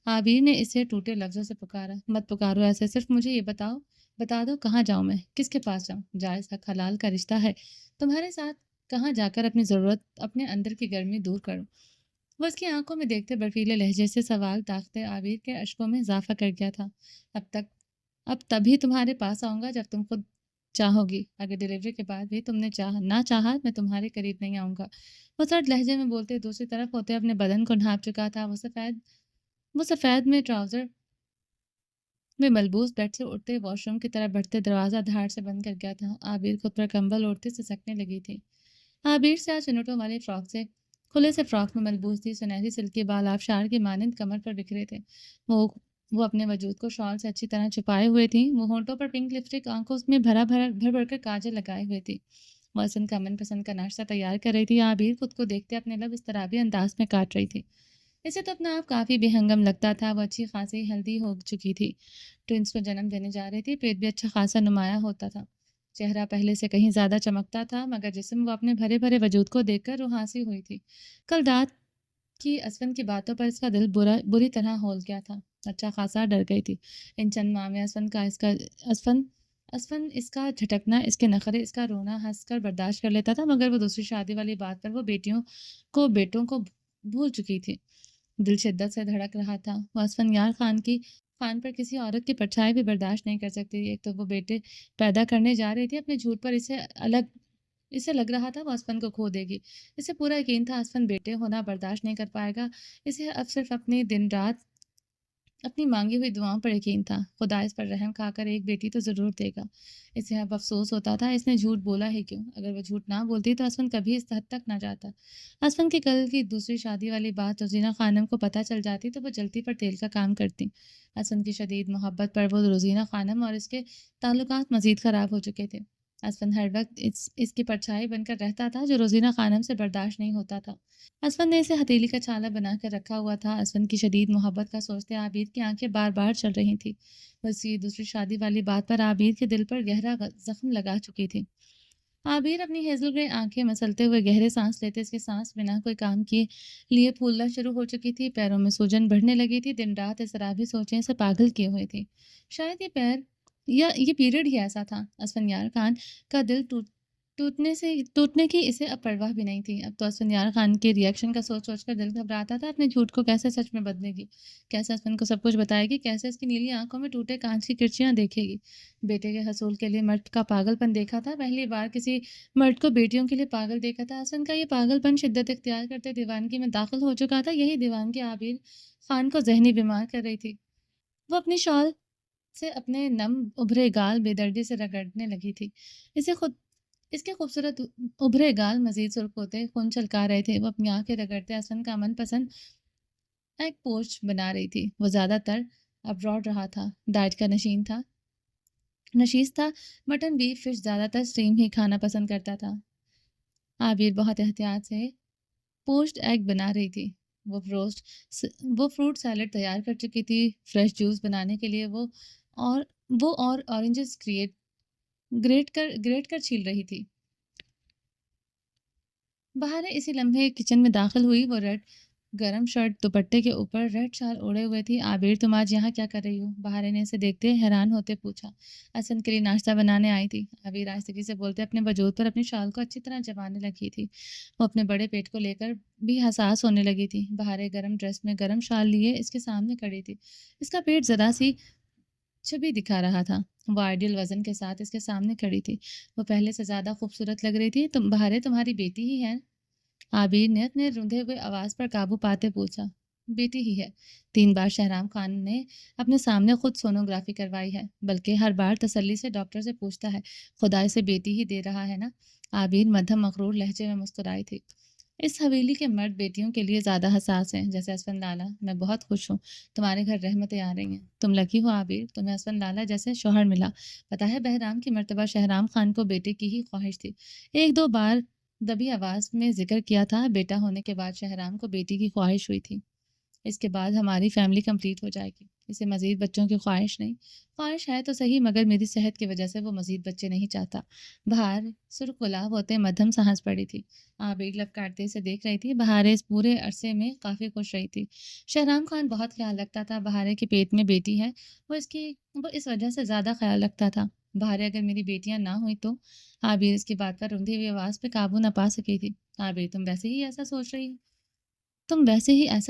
عابر نے اسے ٹوٹے لفظوں سے پکارا، مت پکارو ایسے، صرف مجھے یہ بتا دو کہاں جاؤں میں، کس کے پاس جاؤں؟ جائز حق حلال کا رشتہ ہے، تمہارے ساتھ کہاں جا کر اپنی ضرورت اپنے اندر کی گرمی دور کروں؟ وہ اس کی آنکھوں میں دیکھتے برفیلے لہجے سے سوال داغتے عابر کے اشکوں میں اضافہ کر گیا تھا۔ اب تبھی تمہارے پاس آؤں گا جب تم خود چاہو گی، اگر ڈلیوری کے بعد بھی تم نے نہ چاہا میں تمہارے قریب نہیں آؤں گا۔ وہ سرد لہجے میں بولتے دوسری طرف ہوتے اپنے بدن کو ڈھانپ چکا تھا۔ وہ سفید میں ٹراؤزر میں ملبوس بیڈ سے اٹھتے واش روم کی طرف بڑھتے دروازہ دھاڑ سے بند کر گیا تھا۔ عابر خود پر کمبل اوڑھتے سسکنے لگی تھی۔ عابر سے آج چنوٹوں والے کھلے سے فراک میں ملبوس تھی، سنہری سلکی بال آبشار کی مانند کمر پر بکھرے تھے۔ وہ اپنے وجود کو شال سے اچھی طرح چھپائے ہوئے تھی، وہ ہونٹوں پر پنک لپسٹک، آنکھوں میں بھر کر کاجل لگائے ہوئے تھی۔ وہ اسفند کا من پسند کا ناشتہ تیار کر رہی تھی۔ عابر خود کو دیکھتے اپنے لب اضطرابی انداز میں کاٹ رہی تھی۔ اسے تو اپنا آپ کافی بے ہنگم لگتا تھا، وہ اچھی خاصی ہیلدی ہو چکی تھی، ٹوئنس کو جنم دینے جا رہی تھی، پیٹ بھی اچھا خاصا نمایاں ہوتا تھا، چہرہ پہلے سے کہیں زیادہ چمکتا تھا، مگر جسم وہ اپنے بھرے وجود کو دیکھ کر روحانسی ہوئی تھی۔ کل رات کی اسفند کی باتوں پر اس کا دل بری طرح ہول گیا تھا، اچھا خاصا ڈر گئی تھی۔ ان چند ماہ میں اسفند اس کا جھٹکنا، اس کے نخرے، اس کا رونا ہنس کر برداشت کر لیتا تھا، مگر وہ دوسری شادی والی بات پر وہ بیٹوں کو بھول چکی تھی۔ دل شدت سے دھڑک رہا تھا۔ وہ اسفندیار خان پر کسی عورت کی پرچھائی بھی برداشت نہیں کر سکتی تھی۔ ایک تو وہ بیٹے پیدا کرنے جا رہی تھی، اپنے جھوٹ پر اسے لگ رہا تھا وہ اسفند کو کھو دے گی۔ اسے پورا یقین تھا اسفند بیٹے ہونا برداشت نہیں کر پائے گا۔ اسے اب صرف اپنی دن رات اپنی مانگی ہوئی دعاؤں پر یقین تھا، خدا اس پر رحم کھا کر ایک بیٹی تو ضرور دے گا۔ اسے اب افسوس ہوتا تھا اس نے جھوٹ بولا ہی کیوں، اگر وہ جھوٹ نہ بولتی تو اسفند کبھی اس حد تک نہ جاتا۔ اسفند کی کل کی دوسری شادی والی بات روزینہ خانم کو پتہ چل جاتی تو وہ جلتی پر تیل کا کام کرتی۔ اسفند کی شدید محبت پر وہ روزینہ خانم اور اس کے تعلقات مزید خراب ہو چکے تھے۔ اسفند ہر وقت اس کی پرچھائی بن کر رہتا تھا جو روزینہ خانم سے برداشت نہیں ہوتا تھا۔ اسفند نے اسے ہتھیلی کا چھالا بنا کر رکھا ہوا تھا۔ اسفند کی شدید محبت کا سوچتے عابر کی آنکھیں بار بار چل رہی تھیں۔ اس کی دوسری شادی والی بات پر عابر کے دل پر گہرا زخم لگا چکی تھی۔ عابر اپنی ہیزل گرے آنکھیں مسلتے ہوئے گہرے سانس لیتے اس کی سانس بنا کوئی کام کیے لیے پھولنا شروع ہو چکی تھی، پیروں میں سوجن بڑھنے لگی تھی، دن رات اضطرابی سوچیں اسے پاگل کیے ہوئے تھی۔ شاید یہ پیریڈ ہی ایسا تھا۔ اسفندیار خان کا دل ٹوٹنے کی اسے اب پرواہ بھی نہیں تھی۔ اب تو اسفندیار خان کے ری ایکشن کا سوچ کر دل گھبراتا تھا، اپنے جھوٹ کو کیسے سچ میں بدلے گی، کیسے اسفند کو سب کچھ بتائے گی، کیسے اس کی نیلی آنکھوں میں ٹوٹے کانچ کی کرچیاں دیکھے گی۔ بیٹے کے حصول کے لیے مرد کا پاگل پن دیکھا تھا، پہلی بار کسی مرد کو بیٹیوں کے لیے پاگل دیکھا تھا۔ اسفند کا یہ پاگل پن شدت اختیار کرتے دیوانگی میں داخل ہو چکا تھا۔ یہی دیوانگی عابر خان کو ذہنی بیمار کر رہی تھی۔ وہ اپنی شال سے اپنے نم ابھرے گال بے دردی سے رگڑنے لگی تھی۔ اس کے خوبصورت ابھرے گال مزید سرخ ہوتے خون چھلکا رہے تھے۔ وہ اپنی آنکھیں رگڑتے اسفند کا من پسند ایک پوسٹ بنا رہی تھی۔ وہ زیادہ تر ابراڈ رہا تھا، ڈائٹ کا نشیز تھا، مٹن بیف فش زیادہ تر اسٹیم ہی کھانا پسند کرتا تھا۔ عابر بہت احتیاط سے پوچڈ ایگ بنا رہی تھی۔ وہ فروسٹ وہ فروٹ سیلڈ تیار کر چکی تھی۔ فریش جوس بنانے کے لیے اور اور اورنجز گریٹ کر چھیل رہی تھی۔ بہاریں اسی لمحے کچن میں داخل ہوئی۔ وہ ریڈ گرم شرٹ دوپٹے کے اوپر ریڈ شال اوڑھے ہوئے تھی۔ عابر، تم آج یہاں کیا کر رہی ہو؟ بہاریں نے اسے دیکھتے حیران ہوتے پوچھا۔ اسد کے لیے ناشتہ بنانے آئی تھی، عابر آہستگی سے بولتے اپنے وجود پر اپنی شال کو اچھی طرح جمانے لگی تھی۔ وہ اپنے بڑے پیٹ کو لے کر بھی حساس ہونے لگی تھی۔ بہاریں گرم ڈریس میں گرم شال لیے اس کے سامنے کھڑی تھی۔ اس کا پیٹ ذرا سی چھبی دکھا رہا تھا۔ وہ آئیڈیل وزن کے ساتھ اس کے سامنے کھڑی تھی۔ وہ پہلے سے زیادہ خوبصورت لگ رہی تھی۔ بہاریں تمہاری بیٹی ہی ہے؟ عابر نے اپنے روندھے ہوئے آواز پر قابو پاتے پوچھا۔ بیٹی ہی ہے۔ 3 بار شہرام خان نے اپنے سامنے خود سونوگرافی کروائی ہے، بلکہ ہر بار تسلی سے ڈاکٹر سے پوچھتا ہے، خدا اسے بیٹی ہی دے رہا ہے نا؟ عابر مدھم مغرور لہجے میں مسکرائی تھی۔ اس حویلی کے مرد بیٹیوں کے لیے زیادہ حساس ہیں، جیسے اسفند لالا۔ میں بہت خوش ہوں، تمہارے گھر رحمتیں آ رہی ہیں۔ تم لکی ہو عابر، تمہیں اسفند لالا جیسے شوہر ملا۔ پتہ ہے بہرام کی مرتبہ شہرام خان کو بیٹے کی ہی خواہش تھی۔ 1-2 بار دبی آواز میں ذکر کیا تھا۔ بیٹا ہونے کے بعد شہرام کو بیٹی کی خواہش ہوئی تھی۔ اس کے بعد ہماری فیملی کمپلیٹ ہو جائے گی۔ اسے مزید بچوں کی خواہش نہیں۔ خواہش ہے تو صحیح، مگر میری صحت کی وجہ سے وہ مزید بچے نہیں چاہتا۔ بہار سرخ گلاب ہوتے مدھم سانس پڑی تھی۔ عابر لب کاٹتے اسے دیکھ رہی تھی۔ بہاریں اس پورے عرصے میں کافی خوش رہی تھی۔ شہرام خان بہت خیال رکھتا تھا۔ بہاریں کے پیٹ میں بیٹی ہے، وہ اس وجہ سے زیادہ خیال رکھتا تھا۔ بہاریں اگر میری بیٹیاں نہ ہوئی تو؟ عابر اس کی بات پر روندھی ہوئی آواز پہ قابو نہ پا سکی تھی۔ عابر تم ویسے ہی ایسا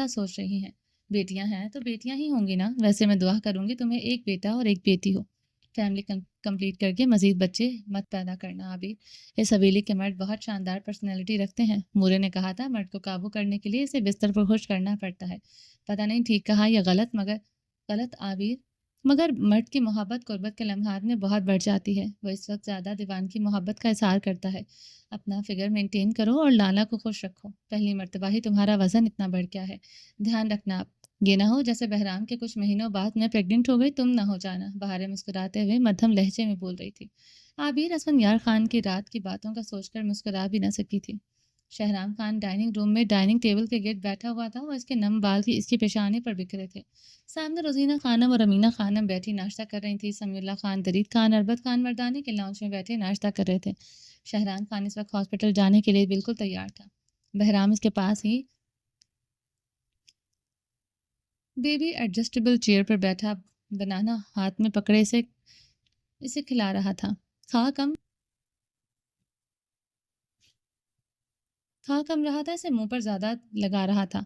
سوچ رہی ہیں۔ بیٹیاں ہیں تو بیٹیاں ہی ہوں گی نا۔ ویسے میں دعا کروں گی تمہیں ایک بیٹا اور ایک بیٹی ہو۔ فیملی کمپلیٹ کر کے مزید بچے مت پیدا کرنا عابر۔ اس حویلی کے مرد بہت شاندار پرسنالٹی رکھتے ہیں۔ مورے نے کہا تھا مرد کو قابو کرنے کے لیے اسے بستر پر خوش کرنا پڑتا ہے۔ پتہ نہیں ٹھیک کہا یا غلط عابر، مگر مرد کی محبت قربت کے لمحات میں بہت بڑھ جاتی ہے۔ وہ اس وقت زیادہ دیوان کی محبت کا اظہار کرتا ہے۔ اپنا فگر مینٹین کرو اور لالا کو خوش رکھو۔ پہلی مرتبہ ہی تمہارا وزن اتنا بڑھ گیا ہے، دھیان رکھنا آپ، یہ نہ ہو جیسے بہرام کے کچھ مہینوں بعد میں پریگننٹ ہو گئی، تم نہ ہو جانا۔ بہاریں مسکراتے ہوئے مدھم لہجے میں بول رہی تھی۔ عابر اسفند یار خان کی رات کی باتوں کا سوچ کر مسکرا بھی نہ سکی تھی۔ شہرام خان ڈائننگ روم میں ڈائننگ ٹیبل کے گرد بیٹھا ہوا تھا۔ وہ اس کے نم بال اس کی پیشانی پر بکھرے تھے۔ سامنے روزینہ خانم اور امینہ خانم بیٹھی ناشتہ کر رہی تھی۔ سمیع اللہ خان، درید خان، اربت خان مردانے کے لاؤنج میں بیٹھے ناشتہ کر رہے تھے۔ شہرام خان اس وقت ہاسپٹل جانے کے لیے بالکل تیار تھا۔ بہرام اس کے پاس ہی بیبی ایڈجسٹیبل چیئر پر بیٹھا بنانا ہاتھ میں پکڑے اسے کھلا رہا تھا۔ کھا کم رہا تھا، اسے منہ پر زیادہ لگا رہا تھا۔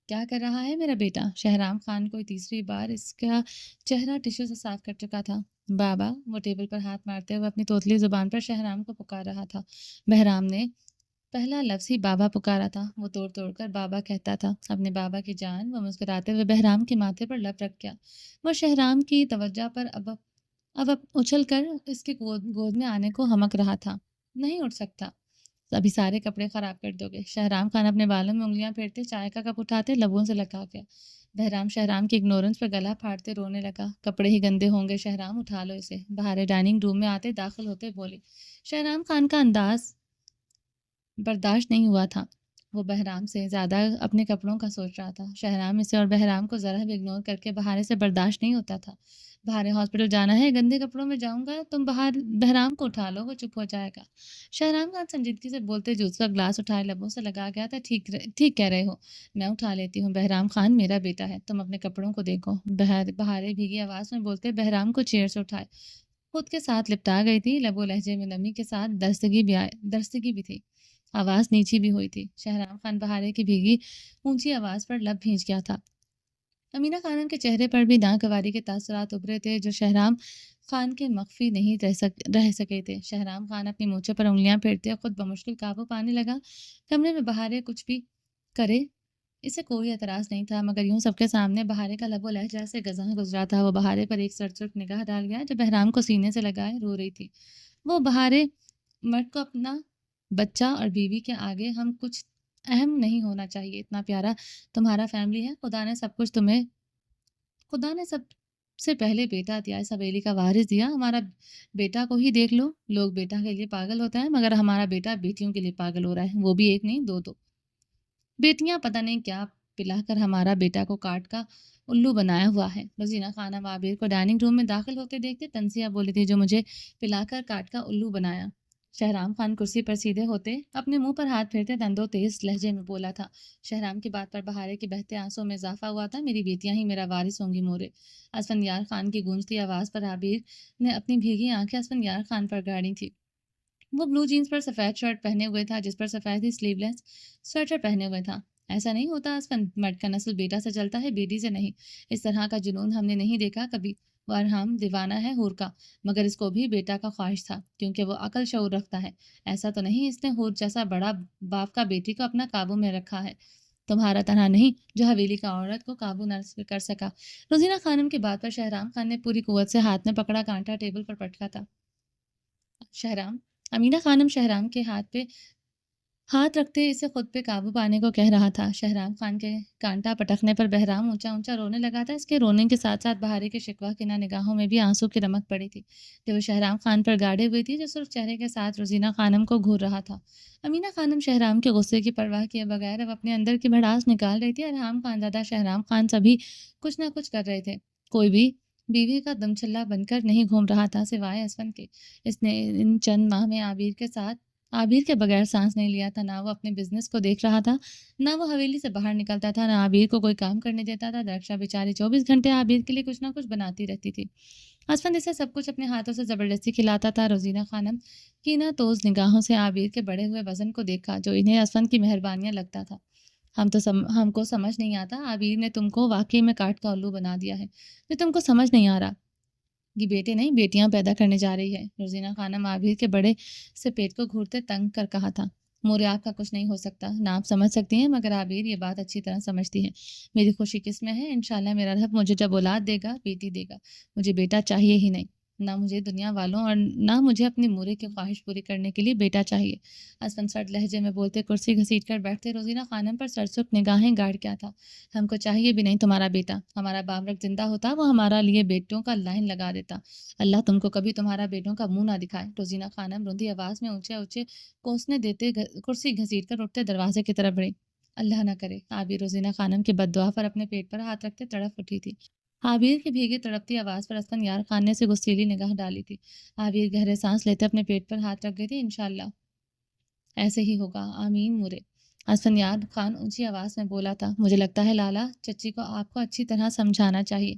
کیا کر رہا ہے میرا بیٹا؟ شہرام خان کوئی تیسری بار اس کا چہرہ ٹشو سے صاف کر چکا تھا۔ بابا، وہ ٹیبل پر ہاتھ مارتے ہوئے اپنی توتلی زبان پر شہرام کو پکار رہا تھا۔ بہرام نے پہلا لفظ ہی بابا پکارا تھا۔ وہ توڑ توڑ کر بابا کہتا تھا، اپنے بابا کی جان۔ وہ مسکراتے ہوئے بہرام کے ماتھے پر لب رکھ گیا۔ وہ شہرام کی توجہ پر اب اچھل کر اس کے گود میں آنے کو ہمک رہا تھا۔ نہیں اٹھ سکتا، ابھی سارے کپڑے خراب کر دو گے۔ شہرام خان اپنے بالوں میں انگلیاں پھیرتے چائے کا کپ اٹھاتے لبوں سے لگا گیا۔ بہرام شہرام کی اگنورنس پر گلا پھاڑتے رونے لگا۔ کپڑے ہی گندے ہوں گے شہرام، اٹھا لو اسے۔ بہاریں ڈائننگ روم میں آتے داخل ہوتے بولی۔ شہرام خان کا انداز برداشت نہیں ہوا تھا۔ وہ بہرام سے زیادہ اپنے کپڑوں کا سوچ رہا تھا۔ شہرام اسے اور بہرام کو ذرا بھی اگنور کر کے بہاریں سے برداشت نہیں ہوتا تھا۔ بہاریں ہاسپٹل جانا ہے، گندے کپڑوں میں جاؤں گا، تم بہرام کو اٹھا لو، وہ چپ ہو جائے گا۔ شہرام خان سنجیدگی سے بولتے جوس کا گلاس اٹھائے لبوں سے لگا گیا تھا۔ ٹھیک کہہ رہے ہو، میں اٹھا لیتی ہوں۔ بہرام خان میرا بیٹا ہے، تم اپنے کپڑوں کو دیکھو۔ بہاریں بھیگی آواز میں بولتے بہرام کو چیئر سے اٹھائے خود کے ساتھ لپٹا گئی تھی۔ لب و لہجے میں نمی کے ساتھ درستگی بھی تھی، آواز نیچی بھی ہوئی تھی۔ شہرام خان بہاریں کی بھیگی اونچی آواز پر لب بھیج گیا تھا۔ امینہ خانم کے چہرے پر بھی ناگواری کے تاثرات ابھرے تھے، جو شہرام خان کے مخفی نہیں رہ سکے تھے۔ شہرام خان اپنی مونچھوں پر انگلیاں پھیرتے خود بمشکل قابو پانے لگا۔ کمرے میں بہاریں کچھ بھی کرے اسے کوئی اعتراض نہیں تھا، مگر یوں سب کے سامنے بہاریں کا لب و لہجہ سے گزاں گزرا تھا۔ وہ بہاریں پر ایک سرسک نگاہ ڈال گیا جو بہرام کو سینے سے لگائے رو رہی تھی۔ وہ بہاریں، مرد کو اپنا بچہ اور بیوی کے آگے ہم کچھ اہم نہیں ہونا چاہیے۔ اتنا پیارا تمہارا فیملی ہے، خدا نے سب سے پہلے بیٹا دیا، اس حویلی کا وارث دیا۔ ہمارا بیٹا کو ہی دیکھ لو، لوگ بیٹا کے لیے پاگل ہوتا ہے، مگر ہمارا بیٹا بیٹیوں کے لیے پاگل ہو رہا ہے، وہ بھی ایک نہیں، دو۔ بیٹیاں پتہ نہیں کیا پلا کر ہمارا بیٹا کو کاٹ کا الو بنایا ہوا ہے۔ روزینہ خانم عابر کو ڈائننگ روم میں داخل ہوتے دیکھتے تنزیہ بولی تھی، جو مجھے پلا کر کاٹ کا الو بنایا۔ شہرام خان کرسی پر سیدھے ہوتے اپنے منہ پر ہاتھ پھیرتے تندو تیز لہجے میں بولا تھا۔ شہرام کی بات پر بہارے کے بہتے آنسوں میں اضافہ ہوا تھا۔ میری بیٹیاں ہی میرا وارث ہوں گی مورے۔ اسفندیار خان کی گونجتی آواز پر عابر نے اپنی بھیگی آنکھیں اسفندیار خان پر گاڑی تھی۔ وہ بلو جینس پر سفید شرٹ پہنے ہوئے تھا، جس پر سفید ہی سلیو لیس سویٹر پہنے ہوئے تھا۔ ایسا نہیں ہوتا اسفند، مرد کا نسل بیٹا سے چلتا ہے، بیٹی سے نہیں۔ اس طرح کا جنون ہم نے نہیں دیکھا کبھی۔ ورہم دیوانہ ہے حور کا، مگر اس کو بھی بیٹا کا خواہش تھا، کیونکہ وہ عقل شعور رکھتا ہے۔ ایسا تو نہیں اس نے حور جیسا بڑا باپ کا بیٹی کو اپنا قابو میں رکھا ہے، تمہارا طرح نہیں جو حویلی کا عورت کو قابو نہ کر سکا۔ روزینہ خانم کی بات پر شہرام خان نے پوری قوت سے ہاتھ میں پکڑا کانٹا ٹیبل پر پٹکا تھا۔ شہرام امینہ خانم شہرام کے ہاتھ پہ ہاتھ رکھتے اسے خود پہ قابو پانے کو کہہ رہا تھا۔ شہرام خان کے کانٹا پٹکنے پر بہرام اونچا اونچا رونے لگا تھا۔ اس کے رونے کے ساتھ ساتھ بہارے کے شکوہ کنا نگاہوں میں بھی آنسو کی رمک پڑی تھی، جو وہ شہرام خان پر گاڑے ہوئی تھی، جو صرف چہرے کے ساتھ روزینہ خانم کو گھور رہا تھا۔ امینہ خانم شہرام کے غصے کی پرواہ کیے بغیر اب اپنے اندر کی بھڑاس نکال رہی تھی۔ ارحام خانزادہ شہرام خان سبھی کچھ نہ کچھ کر رہے تھے، کوئی بھی بیوی کا دم چلہ بن کر نہیں گھوم رہا تھا سوائے اسفند کے۔ اس نے ان چند ماہ میں عابر کے بغیر سانس نہیں لیا تھا۔ نہ وہ اپنے بزنس کو دیکھ رہا تھا، نہ وہ حویلی سے باہر نکلتا تھا، نہ عابر کو کوئی کام کرنے دیتا تھا۔ درخشا بیچاری 24 گھنٹے عابر کے لیے کچھ نہ کچھ بناتی رہتی تھی۔ اسفند اسے سب کچھ اپنے ہاتھوں سے زبردستی کھلاتا تھا۔ روزینہ خانم کینہ توز نگاہوں سے عابر کے بڑے ہوئے وزن کو دیکھا، جو انہیں اسفند کی مہربانیاں لگتا تھا۔ ہم کو سمجھ نہیں آتا، عابر نے تم کو واقعی میں کاٹ کا الو بنا دیا ہے، جو تم کو سمجھ نہیں آ رہا کہ بیٹے نہیں بیٹیاں پیدا کرنے جا رہی ہے۔ روزینہ خانم عابر کے بڑے سے پیٹ کو گھورتے تنگ کر کہا تھا۔ مورے آپ کا کچھ نہیں ہو سکتا، نہ آپ سمجھ سکتی ہیں، مگر عابر یہ بات اچھی طرح سمجھتی ہے۔ میری خوشی کس میں ہے؟ انشاءاللہ میرا رب مجھے جب اولاد دے گا، بیٹی دے گا، مجھے بیٹا چاہیے ہی نہیں، نہ مجھے دنیا والوں اور نہ مجھے اپنی مورے کی خواہش پوری کرنے کے لیے بیٹا چاہیے۔ اسفند سرد لہجے میں بولتے کرسی گھسیٹ کر بیٹھتے روزینہ خانم پر سرسک نگاہیں گاڑ کیا تھا۔ ہم کو چاہیے بھی نہیں تمہارا بیٹا، ہمارا بابرک زندہ ہوتا وہ ہمارا لیے بیٹوں کا لائن لگا دیتا۔ اللہ تم کو کبھی تمہارا بیٹوں کا منہ نہ دکھائے۔ روزینہ خانم رندی آواز میں اونچے اونچے کوسنے دیتے کرسی گھسیٹ کر اٹھتے دروازے کی طرف بڑھی۔ اللہ نہ کرے۔ عابر روزینہ خانم کی بد دعا پر اپنے پیٹ پر ہاتھ رکھتے تڑپ اٹھی تھی۔ عابر کی بھیگی تڑپتی آواز پر اسفندیار خان نے سے غصیلی نگاہ ڈالی تھی۔ عابر گہرے سانس لیتے اپنے پیٹ پر ہاتھ رکھ گئی تھی۔ انشاءاللہ ایسے ہی ہوگا، آمین مورے۔ اسفندیار خان اونچی آواز میں بولا تھا۔ مجھے لگتا ہے لالا چچی کو آپ کو اچھی طرح سمجھانا چاہیے،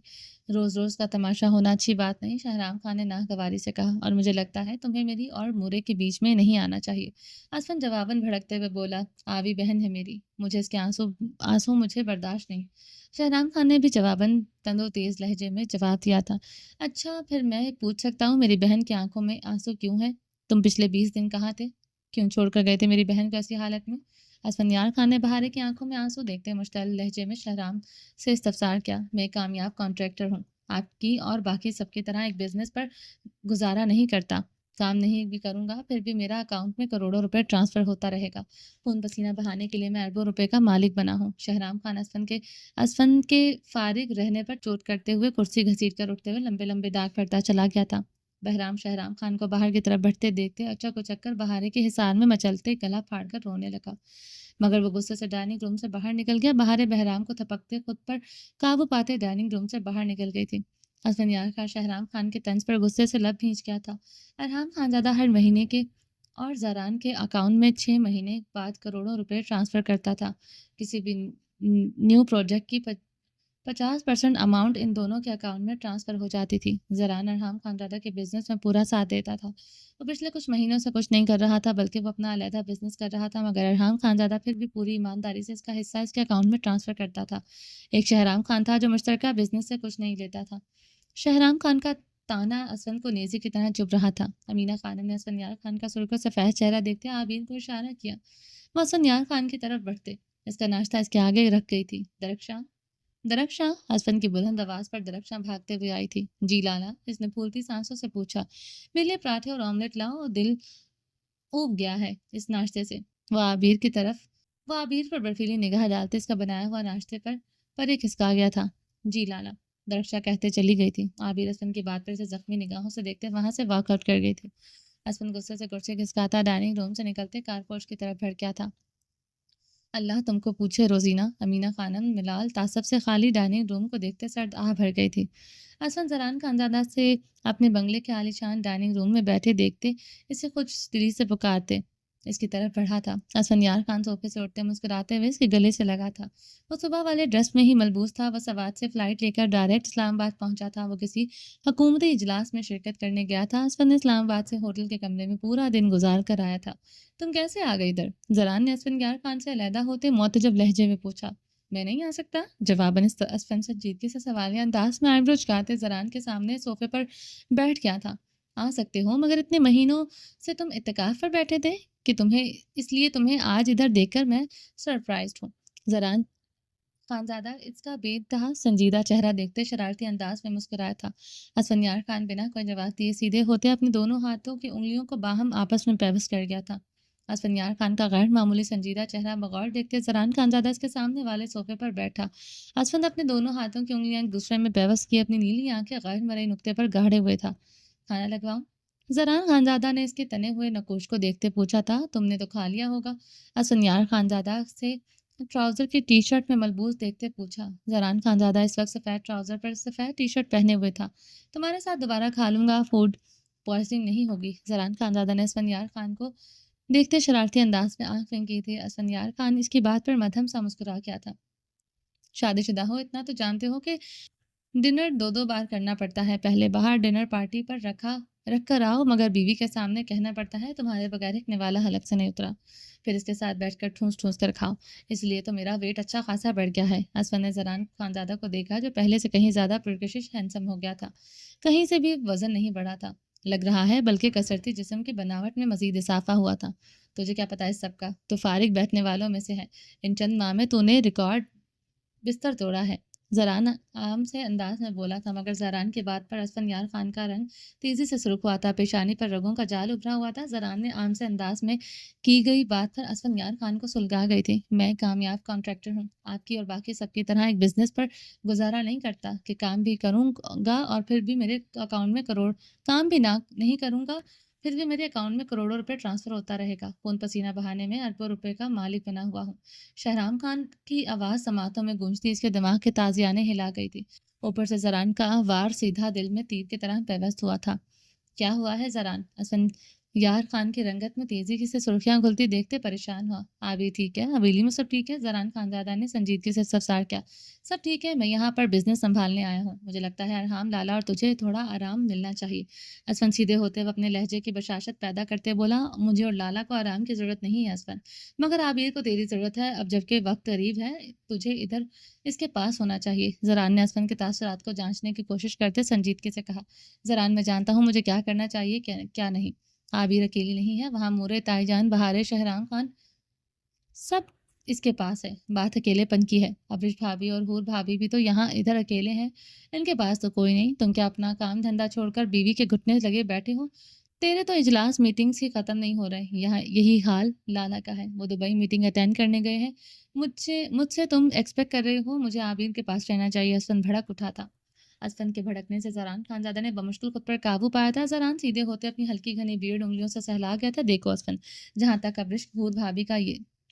روز روز کا تماشا ہونا اچھی بات نہیں۔ شہرام خان نے ناگواری سے کہا، اور مجھے لگتا ہے تمہیں میری اور مورے کے بیچ میں نہیں آنا چاہیے۔ اسفند جواباً بھڑکتے ہوئے بولا، آوی بہن ہے میری، مجھے اس کے آنسو مجھے برداشت نہیں۔ شہرام خان نے بھی جواباً تندو تیز لہجے میں جواب دیا تھا، اچھا پھر میں پوچھ سکتا ہوں میری بہن کی آنکھوں میں آنسو کیوں ہے؟ تم پچھلے 20 دن کہاں تھے؟ کیوں چھوڑ کر گئے تھے میری بہن کو ایسی حالت میں؟ اسفندیار خان نے بہارے کی آنکھوں میں آنسو دیکھتے مشتعل لہجے میں شہرام سے استفسار کیا، میں کامیاب کانٹریکٹر ہوں، آپ کی اور باقی سب کی طرح ایک بزنس پر گزارا نہیں کرتا، کام نہیں بھی کروں گا پھر بھی میرا اکاؤنٹ میں کروڑوں روپے ٹرانسفر ہوتا رہے گا، خون پسینہ بہانے کے لیے میں اربوں روپے کا مالک بنا ہوں۔ شہرام خان اسفند کے فارغ رہنے پر چوٹ کرتے ہوئے کرسی گھسیٹ کر اٹھتے ہوئے لمبے لمبے ڈاک پھرتا چلا گیا تھا۔ بہرام شہرام خان کو باہر کی طرف بڑھتے دیکھتے اچک اچک کر بہارے کے حصار میں مچلتے گلا پھاڑ کر رونے لگا، مگر وہ غصے سے ڈائننگ روم سے باہر نکل گیا۔ بہارے بہرام کو تھپکتے خود پر قابو پاتے ڈائننگ روم سے باہر نکل گئی تھی۔ اسفندیار خان شہرام خان کے طنز پر غصے سے لب بھینچ گیا تھا۔ ارحام خانزادہ ہر مہینے کے اور زاران کے اکاؤنٹ میں 6 مہینے بعد کروڑوں روپے ٹرانسفر کرتا تھا۔ کسی بھی نیو پروجیکٹ کی 50% اماؤنٹ ان دونوں کے اکاؤنٹ میں ٹرانسفر ہو جاتی تھی۔ زران ارحام خانزادہ کے بزنس میں پورا ساتھ دیتا تھا۔ وہ پچھلے کچھ مہینوں سے کچھ نہیں کر رہا تھا، بلکہ وہ اپنا علیحدہ بزنس کر رہا تھا، مگر ارحام خانزادہ پھر بھی پوری ایمانداری سے اس کا حصہ اس کے اکاؤنٹ میں ٹرانسفر کرتا تھا۔ ایک شہرام خان تھا جو مشترکہ بزنس سے کچھ نہیں لیتا تھا۔ شہرام خان کا تانا اسفند کو نیزی کی طرح چبھ رہا تھا۔ امینہ خانم نے اسفندیار خان کا سرخ و سفید چہرہ دیکھتے عابر کو اشارہ کیا۔ وہ اسفندیار خان کی طرف بڑھتے، اس کا ناشتہ اس کے آگے رکھ گئی تھی۔ درخشاں اسفند کی بلند آواز پر درخشاں بھاگتے ہوئے آئی تھی۔ جی لالا، اس نے پھولتی سانسوں سے پوچھا، میرے لیے پراٹھے اور آملیٹ لاؤ، اور دل اوب گیا ہے اس ناشتے سے۔ وہ عابر پر برفیلی نگاہ ڈالتے اس کا بنایا ہوا ناشتے پر ایک کھسکا گیا تھا۔ جی لالا، درخشاں کہتے چلی گئی تھی۔ عابر اسفند کی بات پر اسے زخمی نگاہوں سے دیکھتے وہاں سے واک آؤٹ کر گئی تھی۔ اسفند غصے سے کرسی کھسکاتا ڈائننگ روم سے نکلتے کار پورچ کی طرف بھڑکیا تھا۔ اللہ تم کو پوچھے روزینہ، امینہ خانم ملال تعصب سے خالی ڈائننگ روم کو دیکھتے سرد آہ بھر گئی تھی۔ اسفند زران خانزادہ سے اپنے بنگلے کے عالیشان ڈائننگ روم میں بیٹھے دیکھتے اسے کچھ دلی سے پکارتے اس کی طرف بڑھا تھا۔ اسفند یار خان صوفے سے اٹھتے مسکراتے ہوئے اس کے گلے سے لگا تھا۔ وہ صبح والے ڈریس میں ہی ملبوس تھا۔ وہ سوات سے فلائٹ لے کر ڈائریکٹ اسلام آباد پہنچا تھا۔ وہ کسی حکومتی اجلاس میں شرکت کرنے گیا تھا۔ اسفند نے اسلام آباد سے ہوٹل کے کمرے میں پورا دن گزار کر آیا تھا۔ تم کیسے آ گئی ادھر؟ زران نے اسفند یار خان سے علیحدہ ہوتے معتجب لہجے میں پوچھا۔ میں نہیں آ سکتا؟ جواباً اسفند سنجیدگی سے سوالیہ انداز میں آئیبرو چکاتے زران کے سامنے صوفے پر بیٹھ گیا تھا۔ آ سکتے ہو، مگر اتنے مہینوں سے تم اعتکاف پر بیٹھے تھے کہ تمہیں آج ادھر دیکھ کر میں سرپرائزڈ ہوں۔ زران خانزادہ اس کا بے انتہا سنجیدہ چہرہ دیکھتے شرارتی انداز میں مسکرایا تھا۔ اسفند یار خان بنا کوئی جواب دیے سیدھے ہوتے اپنے دونوں ہاتھوں کی انگلیوں کو باہم آپس میں پیوست کر گیا تھا۔ اسفند یار خان کا غیر معمولی سنجیدہ چہرہ بغور دیکھتے زران خانزادہ اس کے سامنے والے صوفے پر بیٹھا۔ اسفند اپنے دونوں ہاتھوں کی انگلیاں ایک دوسرے میں پیوست کی اپنی نیلی آنکھیں غیر مرئی نقطے پر گاڑے ہوئے تھا۔ کھانا لگواؤں؟ زران خانزادہ نے اس کے تنے ہوئے نقوش کو دیکھتے پوچھا تھا۔ تم نے تو کھا لیا ہوگا؟ اسفند یار خانزادہ سے ٹراؤزر کی ٹی شرٹ میں ملبوس دیکھتے پوچھا۔ زران خانزادہ اس وقت سفید ٹراؤزر پر سفید ٹی شرٹ پہنے ہوئے تھا۔ تمہارے ساتھ دوبارہ کھا لوں گا، فوڈ پوائزنگ نہیں ہوگی؟ زران خانزادہ نے اسفند یار خان کو دیکھتے شرارتی انداز میں آنکھ پھینکی تھی۔ اسفند یار خان اس کی بات پر مدھم سا مسکرا کیا تھا۔ شادی شدہ ہو اتنا تو جانتے ہو کہ ڈنر دو بار کرنا پڑتا ہے۔ پہلے باہر ڈنر پارٹی پر رکھ کر آؤ، مگر بیوی کے سامنے کہنا پڑتا ہے تمہارے بغیر ایک نوالا حلق سے نہیں اترا، پھر اس کے ساتھ بیٹھ کر ٹھونس ٹھونس کر کھاؤ۔ اس لیے تو میرا ویٹ اچھا خاصا بڑھ گیا ہے۔ اسفند نے زران خانزادہ کو دیکھا جو پہلے سے کہیں زیادہ پرکشش ہینڈسم ہو گیا تھا۔ کہیں سے بھی وزن نہیں بڑھا تھا لگ رہا ہے، بلکہ کثرتی جسم کی بناوٹ میں مزید اضافہ ہوا تھا۔ تجھے کیا پتا اس سب کا؟ تو فارغ بیٹھنے والوں میں سے ہے۔ ان چند ماہ میں تو نے ریکارڈ بستر توڑا ہے۔ زران عام سے انداز میں بولا تھا، مگر زران کی بات پر اسفند یار خان کا رنگ تیزی سے سرخ ہوا تھا۔ پیشانی پر رگوں کا جال ابھرا ہوا تھا۔ زران نے عام سے انداز میں کی گئی بات پر اسفند یار خان کو سلگا گئی تھی۔ میں کامیاب کانٹریکٹر ہوں، آپ کی اور باقی سب کی طرح ایک بزنس پر گزارا نہیں کرتا کہ کام بھی کروں گا اور پھر بھی میرے اکاؤنٹ میں کام بھی نہ نہیں کروں گا پھر بھی میرے اکاؤنٹ میں کروڑوں روپے ٹرانسفر ہوتا رہے گا۔ خون پسینہ بہانے میں اربوں روپے کا مالک بنا ہوا ہوں۔ شہرام خان کی آواز سماعتوں میں گونجتی اس کے دماغ کے تازیانے ہلا گئی تھی۔ اوپر سے زران کا وار سیدھا دل میں تیر کی طرح پیوست ہوا تھا۔ کیا ہوا ہے زران؟ اسفند یار خان کی رنگت میں تیزی سے سرخیاں گھلتی دیکھتے پریشان ہوا۔ آبی ٹھیک ہے؟ حویلی میں سب ٹھیک ہے؟ زران خانزادہ نے سنجیدگی سے استفسار کیا۔ سب ٹھیک ہے، میں یہاں پر بزنس سنبھالنے آیا ہوں۔ مجھے لگتا ہے ارحام لالا اور تجھے تھوڑا آرام ملنا چاہیے۔ اسفند سیدھے ہوتے ہوئے اپنے لہجے کی بشاشت پیدا کرتے بولا، مجھے اور لالا کو آرام کی ضرورت نہیں ہے اسفند، مگر عابر کو تیری ضرورت ہے۔ اب جبکہ وقت قریب ہے، تجھے ادھر اس کے پاس ہونا چاہیے۔ زران نے اسفند کے تاثرات کو جانچنے کی کوشش کرتے سنجیدگی سے کہا۔ زران میں جانتا ہوں مجھے کیا کرنا چاہیے کیا نہیں۔ عابر اکیلی نہیں ہے، وہاں مورے تائی جان بہارے شہرام خان سب اس کے پاس ہے۔ بات اکیلے پن کی ہے۔ ابرش بھابھی اور حور بھابھی بھی تو یہاں ادھر اکیلے ہیں، ان کے پاس تو کوئی نہیں۔ تم کیا اپنا کام دھندا چھوڑ کر بیوی کے گھٹنے لگے بیٹھے ہو؟ تیرے تو اجلاس میٹنگز ہی ختم نہیں ہو رہے۔ یہاں یہی حال لالا کا ہے، وہ دبئی میٹنگ اٹینڈ کرنے گئے ہیں۔ مجھ سے تم ایکسپیکٹ کر رہے ہو مجھے عابر کے پاس رہنا چاہیے؟ اسفند بھڑک اٹھا تھا۔ اسفند کے بھڑکنے سے زران خانزادہ نے بمشکل خود پر قابو پایا تھا۔ زران سیدھے ہوتے اپنی ہلکی گھنی بیئرڈ انگلیوں سے سہلا گیا تھا۔ دیکھو اسفند، جہاں تک ابرش حور بھابھی کا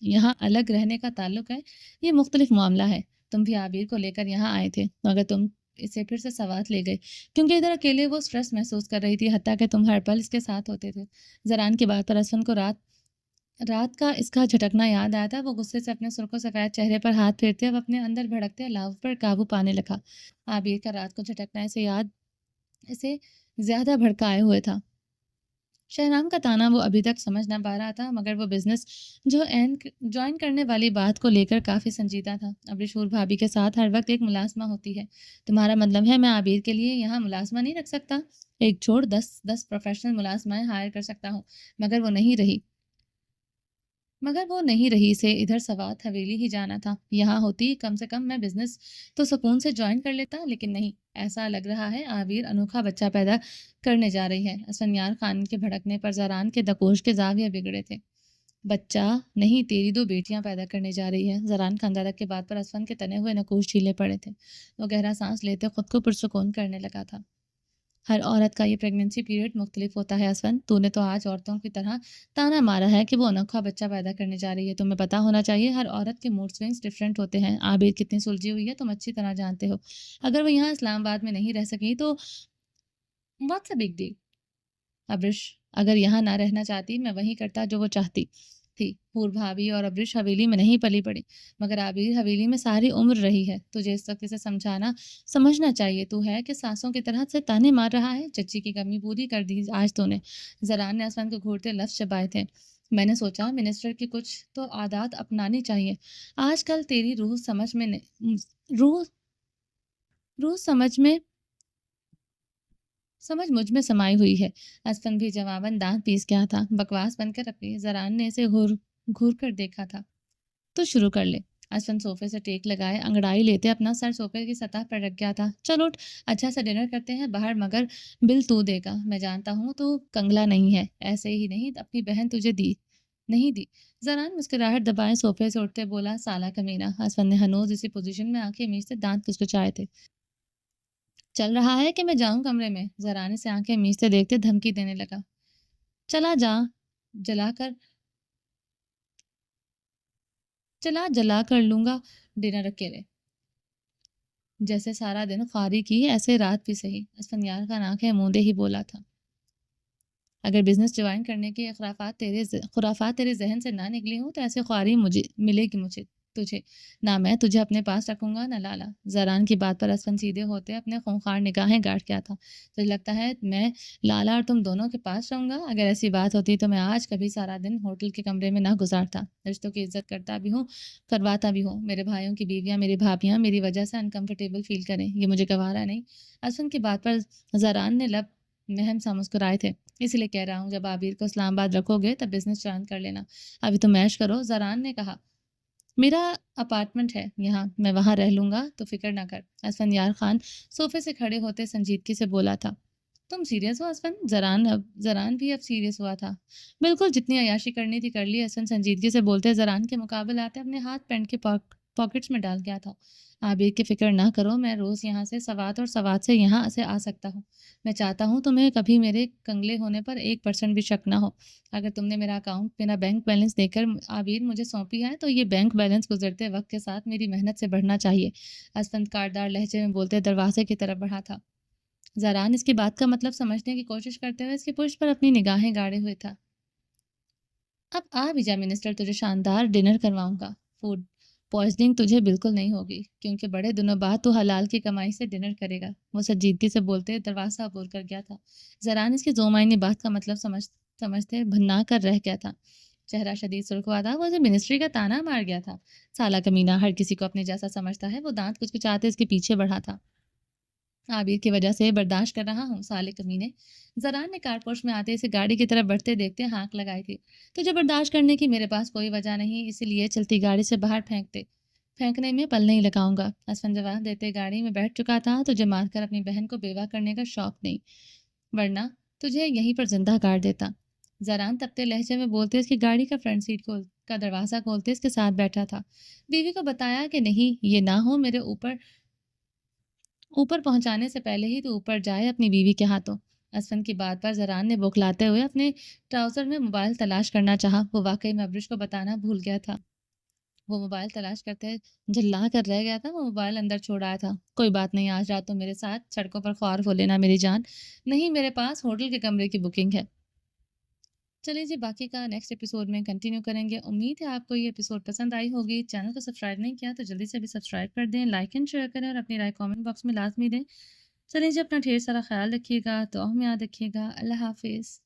یہاں الگ رہنے کا تعلق ہے، یہ مختلف معاملہ ہے۔ تم بھی عابر کو لے کر یہاں آئے تھے، مگر تم اسے پھر سے سوات لے گئے کیونکہ ادھر اکیلے وہ سٹریس محسوس کر رہی تھی، حتیٰ کہ تم ہر پل اس کے ساتھ ہوتے تھے۔ زران کی بات پر اسفند کو رات کا اس کا جھٹکنا یاد آیا تھا۔ وہ غصے سے اپنے سرخ و سفید چہرے پر ہاتھ پھیرتے اب اپنے اندر بھڑکتے لاؤ پر قابو پانے لگا۔ عابر کا رات کو جھٹکنا اسے زیادہ بھڑکائے ہوئے تھا۔ شہرام کا تانا وہ ابھی تک سمجھ نہ پا رہا تھا، مگر وہ بزنس جوائن کرنے والی بات کو لے کر کافی سنجیدہ تھا۔ ابرش حور بھابھی کے ساتھ ہر وقت ایک ملازمہ ہوتی ہے۔ تمہارا مطلب ہے میں عابر کے لیے یہاں ملازمہ نہیں رکھ سکتا؟ ایک چھوڑ 10 پروفیشنل ملازمائیں ہائر کر سکتا ہوں، مگر وہ نہیں رہی اسے ادھر سوات حویلی ہی جانا تھا۔ یہاں ہوتی کم سے کم میں بزنس تو سکون سے جوائن کر لیتا، لیکن نہیں، ایسا لگ رہا ہے عابر انوکھا بچہ پیدا کرنے جا رہی ہے۔ اسفند یار خان کے بھڑکنے پر زران کے دکوش کے زاویے بگڑے تھے۔ بچہ نہیں، تیری 2 بیٹیاں پیدا کرنے جا رہی ہے۔ زران خانزادہ کے بات پر اسفند کے تنے ہوئے نقوش ڈھیلے پڑے تھے۔ وہ گہرا سانس لیتے خود کو پرسکون کرنے لگا تھا۔ ہر عورت کا یہ پریگننسی پیریڈ مختلف ہوتا ہے اسفن، تو نے تو آج عورتوں کی طرح تانا مارا ہے کہ وہ انوکھا بچہ پیدا کرنے جا رہی ہے۔ تمہیں پتہ ہونا چاہیے ہر عورت کے موڈ سوئنگس ڈفرینٹ ہوتے ہیں۔ عابر کتنی سلجھی ہوئی ہے تم اچھی طرح جانتے ہو، اگر وہ یہاں اسلام آباد میں نہیں رہ سکی تو واٹس اے بگ ڈیل۔ ابرش اگر یہاں نہ رہنا چاہتی میں وہیں کرتا جو وہ چاہتی تھی۔ پور بھابھی اور ابرش حویلی میں نہیں پلی پڑی، مگر عابر حویلی میں ساری عمر رہی ہے۔ تجھے اس وقت اسے سمجھنا چاہیے تو ہے کہ سانسوں کی طرح سے تانے مار رہا ہے۔ چچی کی کمی پوری کر دی آج تو نے۔ زران نے اسفن کو گھورتے لفظ چبائے تھے۔ میں نے سوچا منسٹر کی کچھ تو عادات اپنانی چاہیے۔ آج کل تیری روح سمجھ مجھ میں سمائی ہوئی ہے۔ اسفن بھی جواباً دانت پیس گیا تھا۔ بکواس بن کر اپنی زران نے اسے گھور کر دیکھا تھا۔ تو شروع کر لے۔ اسفن صوفے سے ٹیک لگائے انگڑائی لیتے اپنا سر صوفے کی سطح پر رکھ گیا تھا۔ چل اٹھ، اچھا سا ڈنر کرتے ہیں باہر، مگر بل تو دے گا۔ میں جانتا ہوں تو کنگلا نہیں ہے، ایسے ہی نہیں اپنی بہن تجھے نہیں دی۔ زران مسکراہٹ دبائے صوفے سے اٹھتے بولا، سالہ کمینہ۔ اسفن نے ہنوز اسی پوزیشن میں آنکھیں میچتے دانت کچکچائے تھے۔ چل رہا ہے کہ میں جاؤں کمرے میں؟ زران سے آنکھیں میچتے دیکھتے دھمکی دینے لگا۔ چلا جلا کر لوں گا ڈنر اکیلے۔ جیسے سارا دن خواری کی ایسے رات بھی صحیح۔ اسفندیار خان آنکھیں موندے ہی بولا تھا، اگر بزنس جوائن کرنے کی خرافات تیرے ذہن سے نہ نکلی ہوں تو ایسے خواری ملے گی تجھے نہ میں تجھے اپنے پاس رکھوں گا نہ لالا۔ زران کی بات پر اسفن سیدھے ہوتے اپنے خونخوار نگاہیں گاڑ کیا تھا۔ تجھے لگتا ہے میں لالا اور تم دونوں کے پاس رہوں گا؟ اگر ایسی بات ہوتی تو میں آج کبھی سارا دن ہوٹل کے کمرے میں نہ گزارتا۔ رشتوں کی عزت کرواتا بھی ہوں۔ میرے بھائیوں کی بیویاں، میری بھابیاں میری وجہ سے انکمفرٹیبل فیل کریں، یہ مجھے گوارا نہیں۔ اسفن کی بات پر زران نے لب مہم سا مسکرائے تھے۔ اس لیے کہہ رہا ہوں جب عابر کو اسلام آباد رکھو گے تب بزنس جوائن کر لینا، ابھی تو میش کرو۔ زران نے کہا، میرا اپارٹمنٹ ہے یہاں، میں وہاں رہ لوں گا تو فکر نہ کر۔ اسفندیار خان صوفے سے کھڑے ہوتے سنجیدگی سے بولا تھا۔ تم سیریس ہو اسفن؟ زران بھی اب سیریس ہوا تھا۔ بالکل، جتنی عیاشی کرنی تھی کر لی۔ اسفن سنجیدگی سے بولتے زران کے مقابل آتے اپنے ہاتھ پینٹ کے پاکٹس میں ڈال گیا تھا۔ عابر کی فکر نہ کرو، میں روز یہاں سے سوات اور سوات سے یہاں سے آ سکتا ہوں۔ میں چاہتا ہوں تمہیں کبھی میرے کنگلے ہونے پر 1% بھی شک نہ ہو۔ اگر تم نے میرا اکاؤنٹ میرا بینک بیلنس دے کر عابر مجھے سونپی ہے تو یہ بینک بیلنس گزرتے وقت کے ساتھ میری محنت سے بڑھنا چاہیے۔ اسفند کاردار لہجے میں بولتے دروازے کی طرف بڑھا تھا۔ زران اس کی بات کا مطلب سمجھنے کی کوشش کرتے ہوئے اس کی پشت پر اپنی نگاہیں گاڑے ہوئے تھا۔ اب آ بھی جا منسٹر، تجھے شاندار ڈنر کرواؤں گا۔ فوڈ پوائزننگ تجھے بالکل نہیں ہوگی، کیونکہ بڑے دنوں بعد تو حلال کی کمائی سے ڈنر کرے گا۔ وہ سنجیدگی سے بولتے دروازہ عبور کر گیا تھا۔ زران اس کی زومعنی بات کا مطلب سمجھتے بھنا کر رہ گیا تھا۔ چہرہ شدید سرخ ہوا تھا۔ وہ اسے منسٹری کا تانا مار گیا تھا۔ سالہ کمینہ، ہر کسی کو اپنے جیسا سمجھتا ہے۔ وہ دانت کچکچاتے اس کے پیچھے بڑھا تھا۔ عابر کی وجہ سے برداشت کر رہا ہوں، سالے کمینے۔ زران نے کار پوش میں آتے اسے گاڑی کی طرف بڑھتے دیکھتے ہانک لگائی تھی۔ تجھے برداشت کرنے کی میرے پاس کوئی وجہ نہیں، اسی لیے چلتی گاڑی سے باہر پھینکنے میں پل نہیں لگاؤں گا۔ اسفن جواب دیتے گاڑی میں بیٹھ چکا تھا۔ تجھے مار کر اپنی بہن کو بیوہ کرنے کا شوق نہیں، ورنہ تجھے یہیں پر زندہ کاٹ دیتا۔ زران تپتے لہجے میں بولتے اس کی گاڑی کا فرنٹ سیٹ کا دروازہ کھولتے اس کے ساتھ بیٹھا تھا۔ بیوی کو بتایا کہ نہیں، یہ نہ ہو میرے اوپر پہنچانے سے پہلے ہی تو اوپر جائے اپنی بیوی کے ہاتھوں۔ اسفن کی بات پر زران نے بوکھلاتے ہوئے اپنے ٹراؤزر میں موبائل تلاش کرنا چاہا۔ وہ واقعی میں ابرش کو بتانا بھول گیا تھا۔ وہ موبائل تلاش کرتے جھلا کر رہ گیا تھا۔ وہ موبائل اندر چھوڑ آیا تھا۔ کوئی بات نہیں، آج رات تو میرے ساتھ سڑکوں پر خوار ہو لینا میری جان۔ نہیں، میرے پاس ہوٹل کے کمرے کی بکنگ ہے۔ چلیے جی، باقی کا نیکسٹ ایپیسوڈ میں کنٹینیو کریں گے۔ امید ہے آپ کو یہ ایپیسوڈ پسند آئی ہوگی۔ چینل کو سبسکرائب نہیں کیا تو جلدی سے بھی سبسکرائب کر دیں، لائک اینڈ شیئر کریں اور اپنی رائے کامنٹ باکس میں لازمی دیں۔ چلیے جی، اپنا ڈھیر سارا خیال رکھیے گا، دعاؤں میں یاد رکھیے گا۔ اللہ حافظ۔